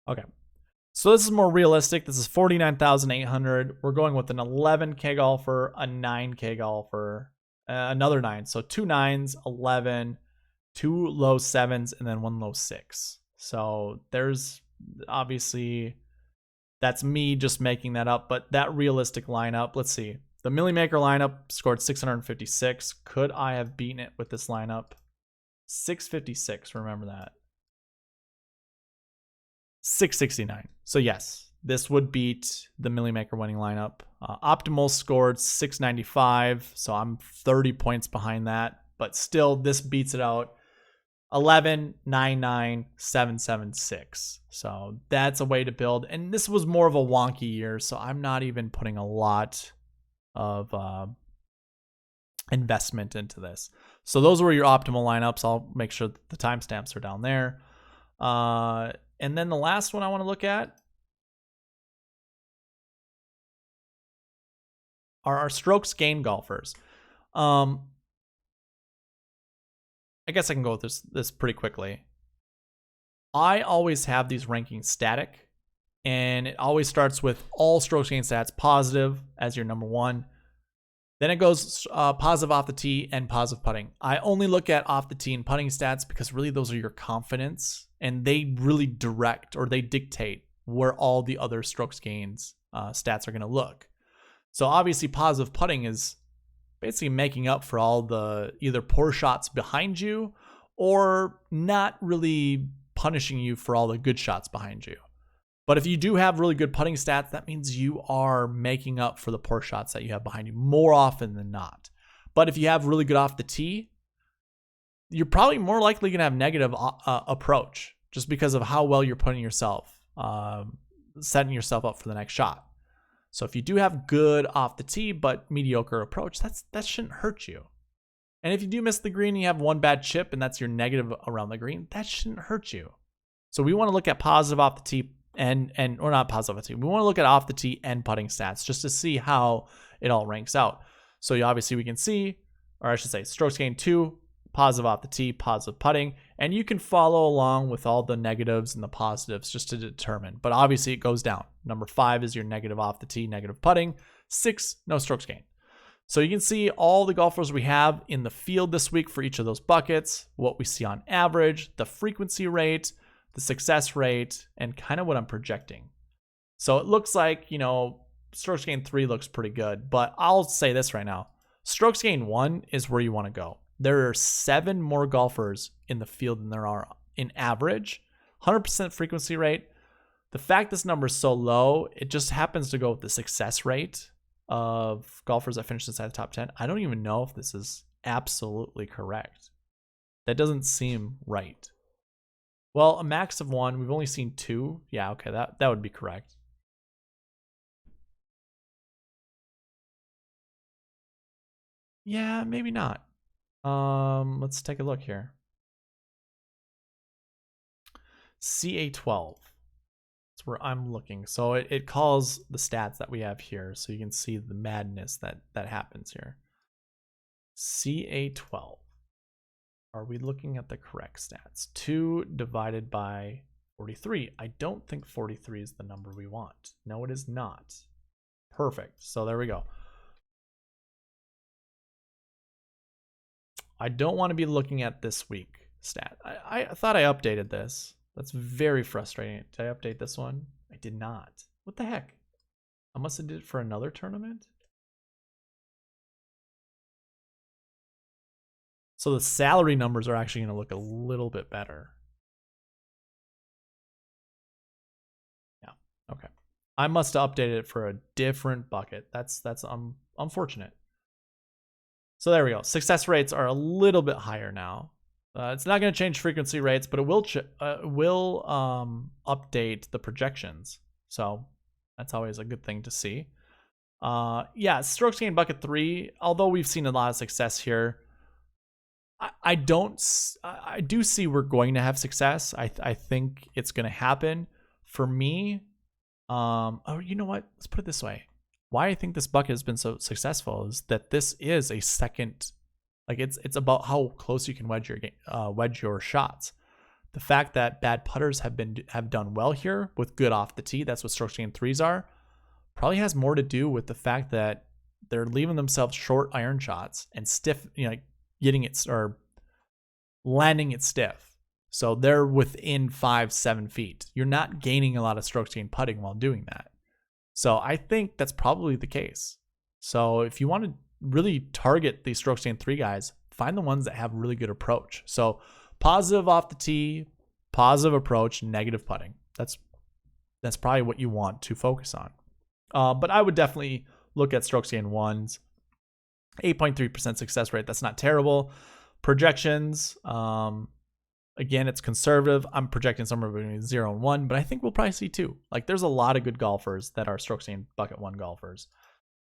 S1: Okay, so this is more realistic. This is 49,800. We're going with an 11K golfer, a 9K golfer, another 9. So 2 9s, 11, 2 low 7s, and then 1 low 6. So there's obviously, that's me just making that up, but that realistic lineup, let's see. The Millie Maker lineup scored 656. Could I have beaten it with this lineup? 656, remember that. 669. So yes, this would beat the Millie Maker winning lineup. Optimal scored 695, so I'm 30 points behind that, but still this beats it out. 11, 9, 9, 7, 7, 6. So that's a way to build. And this was more of a wonky year, so I'm not even putting a lot of investment into this. So those were your optimal lineups. I'll make sure that the timestamps are down there. And then the last one I want to look at are our strokes gained golfers. I guess I can go with this pretty quickly. I always have these rankings static, and it always starts with all strokes gained stats positive as your number 1. Then it goes positive off the tee and positive putting. I only look at off the tee and putting stats because really those are your confidence, and they really direct or they dictate where all the other strokes gains stats are going to look. So obviously positive putting is basically making up for all the either poor shots behind you or not really punishing you for all the good shots behind you. But if you do have really good putting stats, that means you are making up for the poor shots that you have behind you more often than not. But if you have really good off the tee, you're probably more likely going to have negative approach just because of how well you're putting yourself, setting yourself up for the next shot. So if you do have good off the tee but mediocre approach, that shouldn't hurt you. And if you do miss the green and you have one bad chip and that's your negative around the green, that shouldn't hurt you. So we want to look at positive off the tee or not positive off the tee. We want to look at off the tee and putting stats just to see how it all ranks out. So obviously we can see, or I should say, strokes gained 2, positive off the tee, positive putting, and you can follow along with all the negatives and the positives just to determine. But obviously it goes down. Number 5 is your negative off the tee, negative putting. 6 no strokes gained. So you can see all the golfers we have in the field this week for each of those buckets, what we see on average, the frequency rate, the success rate, and kind of what I'm projecting. So it looks like, strokes gained 3 looks pretty good, but I'll say this right now. Strokes gained 1 is where you want to go. There are 7 more golfers in the field than there are in average. 100% frequency rate. The fact this number is so low, it just happens to go with the success rate of golfers that finished inside the top 10. I don't even know if this is absolutely correct. That doesn't seem right. Well, a max of 1, we've only seen 2. Yeah, okay, that would be correct. Yeah, maybe not. Let's take a look here. CA12. That's where I'm looking. So it calls the stats that we have here, so you can see the madness that happens here. CA12. Are we looking at the correct stats? 2 divided by 43. I don't think 43 is the number we want. No, it is not. Perfect. So there we go. I don't want to be looking at this week stat. I thought I updated this. That's very frustrating. Did I update this one? I did not. What the heck? I must have did it for another tournament. So the salary numbers are actually going to look a little bit better. Yeah, okay. I must have updated it for a different bucket. That's unfortunate. So there we go. Success rates are a little bit higher now. It's not going to change frequency rates, but it will update the projections. So that's always a good thing to see. Yeah, strokes gained bucket 3. Although we've seen a lot of success here, I do see we're going to have success. I think it's going to happen. For me, you know what? Let's put it this way. Why I think this bucket has been so successful is that this is a second, like it's about how close you can wedge your shots. The fact that bad putters have done well here with good off the tee, that's what strokes gained 3s are, probably has more to do with the fact that they're leaving themselves short iron shots and stiff, getting it or landing it stiff. So they're within 5-7 feet. You're not gaining a lot of strokes gained putting while doing that. So I think that's probably the case. So if you want to really target these strokes gained 3 guys, find the ones that have really good approach. So positive off the tee, positive approach, negative putting. That's probably what you want to focus on. But I would definitely look at strokes gained 1s. 8.3% success rate. That's not terrible. Projections. Again, it's conservative. I'm projecting somewhere between 0 and 1, but I think we'll probably see 2. Like, there's a lot of good golfers that are strokes gained bucket 1 golfers.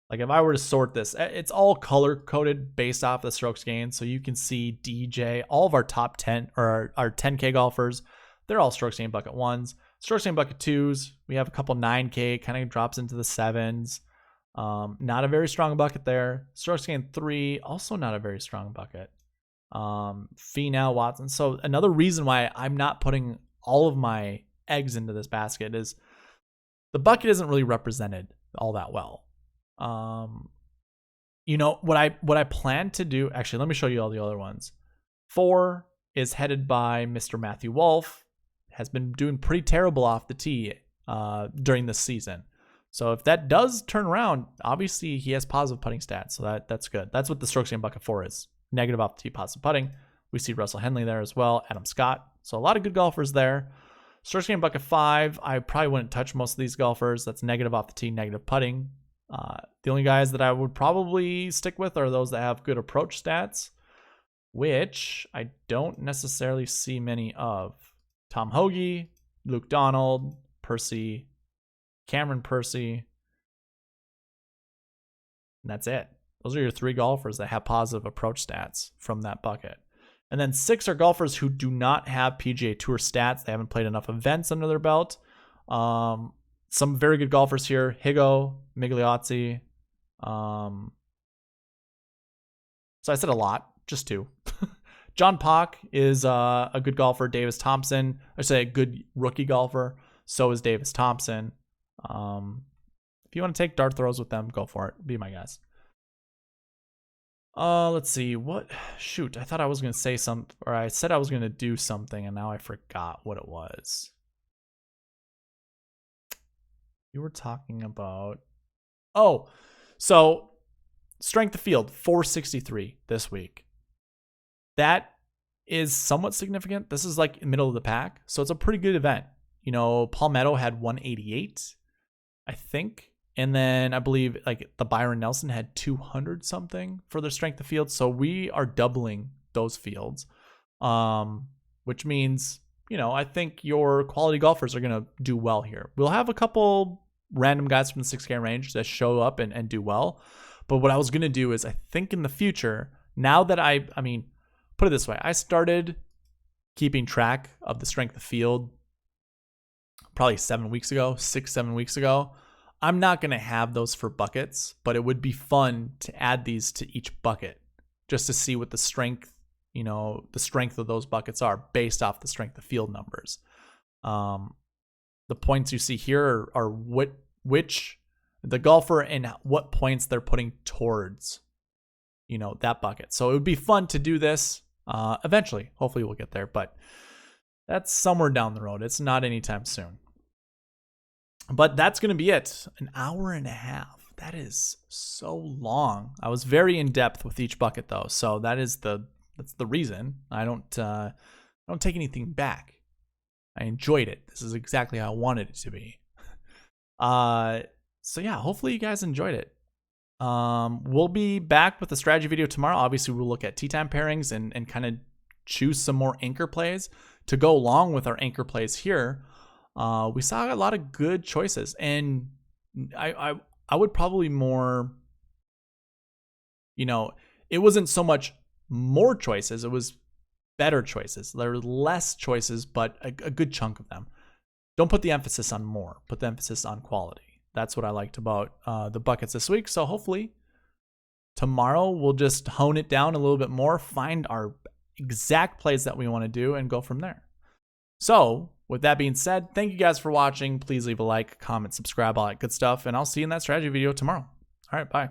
S1: Like, if I were to sort this, it's all color coded based off the strokes gained. So you can see DJ, all of our top 10 or our 10K golfers, they're all strokes gained bucket 1s. Strokes gained bucket 2s, we have a couple 9K, kind of drops into the 7s. Not a very strong bucket there. Strokes gained 3, also not a very strong bucket. Finau, Watson. So another reason why I'm not putting all of my eggs into this basket is the bucket isn't really represented all that well. What I plan to do, actually, let me show you all the other ones. 4 is headed by Mr. Matthew Wolf, has been doing pretty terrible off the tee during this season. So if that does turn around, obviously he has positive putting stats, so that's good. That's what the strokes gained bucket 4 is. Negative off the tee, positive putting. We see Russell Henley there as well, Adam Scott. So a lot of good golfers there. Strokes gained bucket 5, I probably wouldn't touch most of these golfers. That's negative off the tee, negative putting. The only guys that I would probably stick with are those that have good approach stats, which I don't necessarily see many of. Tom Hoagie, Luke Donald, Percy, Cameron Percy, and that's it. Those are your 3 golfers that have positive approach stats from that bucket. And then 6 are golfers who do not have PGA Tour stats. They haven't played enough events under their belt. Some very good golfers here. Higo, Migliozzi. So I said a lot, just 2. John Pock is a good golfer. Davis Thompson, I say a good rookie golfer. So is Davis Thompson. If you want to take dart throws with them, go for it. Be my guys. Let's see. What? Shoot, I thought I was going to say something, or I said I was going to do something, and now I forgot what it was. You were talking about... Oh, so strength of field, 463 this week. That is somewhat significant. This is like middle of the pack, so it's a pretty good event. You know, Palmetto had 188, I think. And then I believe like the Byron Nelson had 200 something for their strength of field. So we are doubling those fields, which means, you know, I think your quality golfers are going to do well here. We'll have a couple random guys from the 6K range that show up and do well. But what I was going to do is I think in the future, now that I mean, put it this way, I started keeping track of the strength of field probably 7 weeks ago, 6-7 weeks ago. I'm not going to have those for buckets, but it would be fun to add these to each bucket just to see what the strength, you know, the strength of those buckets are based off the strength of field numbers. The points you see here are which the golfer and what points they're putting towards, you know, that bucket. So it would be fun to do this eventually. Hopefully we'll get there, but that's somewhere down the road. It's not anytime soon. But that's going to be it. An hour and a half. That is so long. I was very in depth with each bucket though. So that's the reason. I don't take anything back. I enjoyed it. This is exactly how I wanted it to be. So yeah, hopefully you guys enjoyed it. We'll be back with a strategy video tomorrow. Obviously we'll look at tee time pairings and kind of choose some more anchor plays to go along with our anchor plays here. We saw a lot of good choices, and I would probably more, you know, it wasn't so much more choices, it was better choices. There were less choices, but a good chunk of them. Don't put the emphasis on more, put the emphasis on quality. That's what I liked about the buckets this week. So hopefully tomorrow we'll just hone it down a little bit more, find our exact plays that we want to do, and go from there. So with that being said, thank you guys for watching. Please leave a like, comment, subscribe, all that good stuff, and I'll see you in that strategy video tomorrow. All right, bye.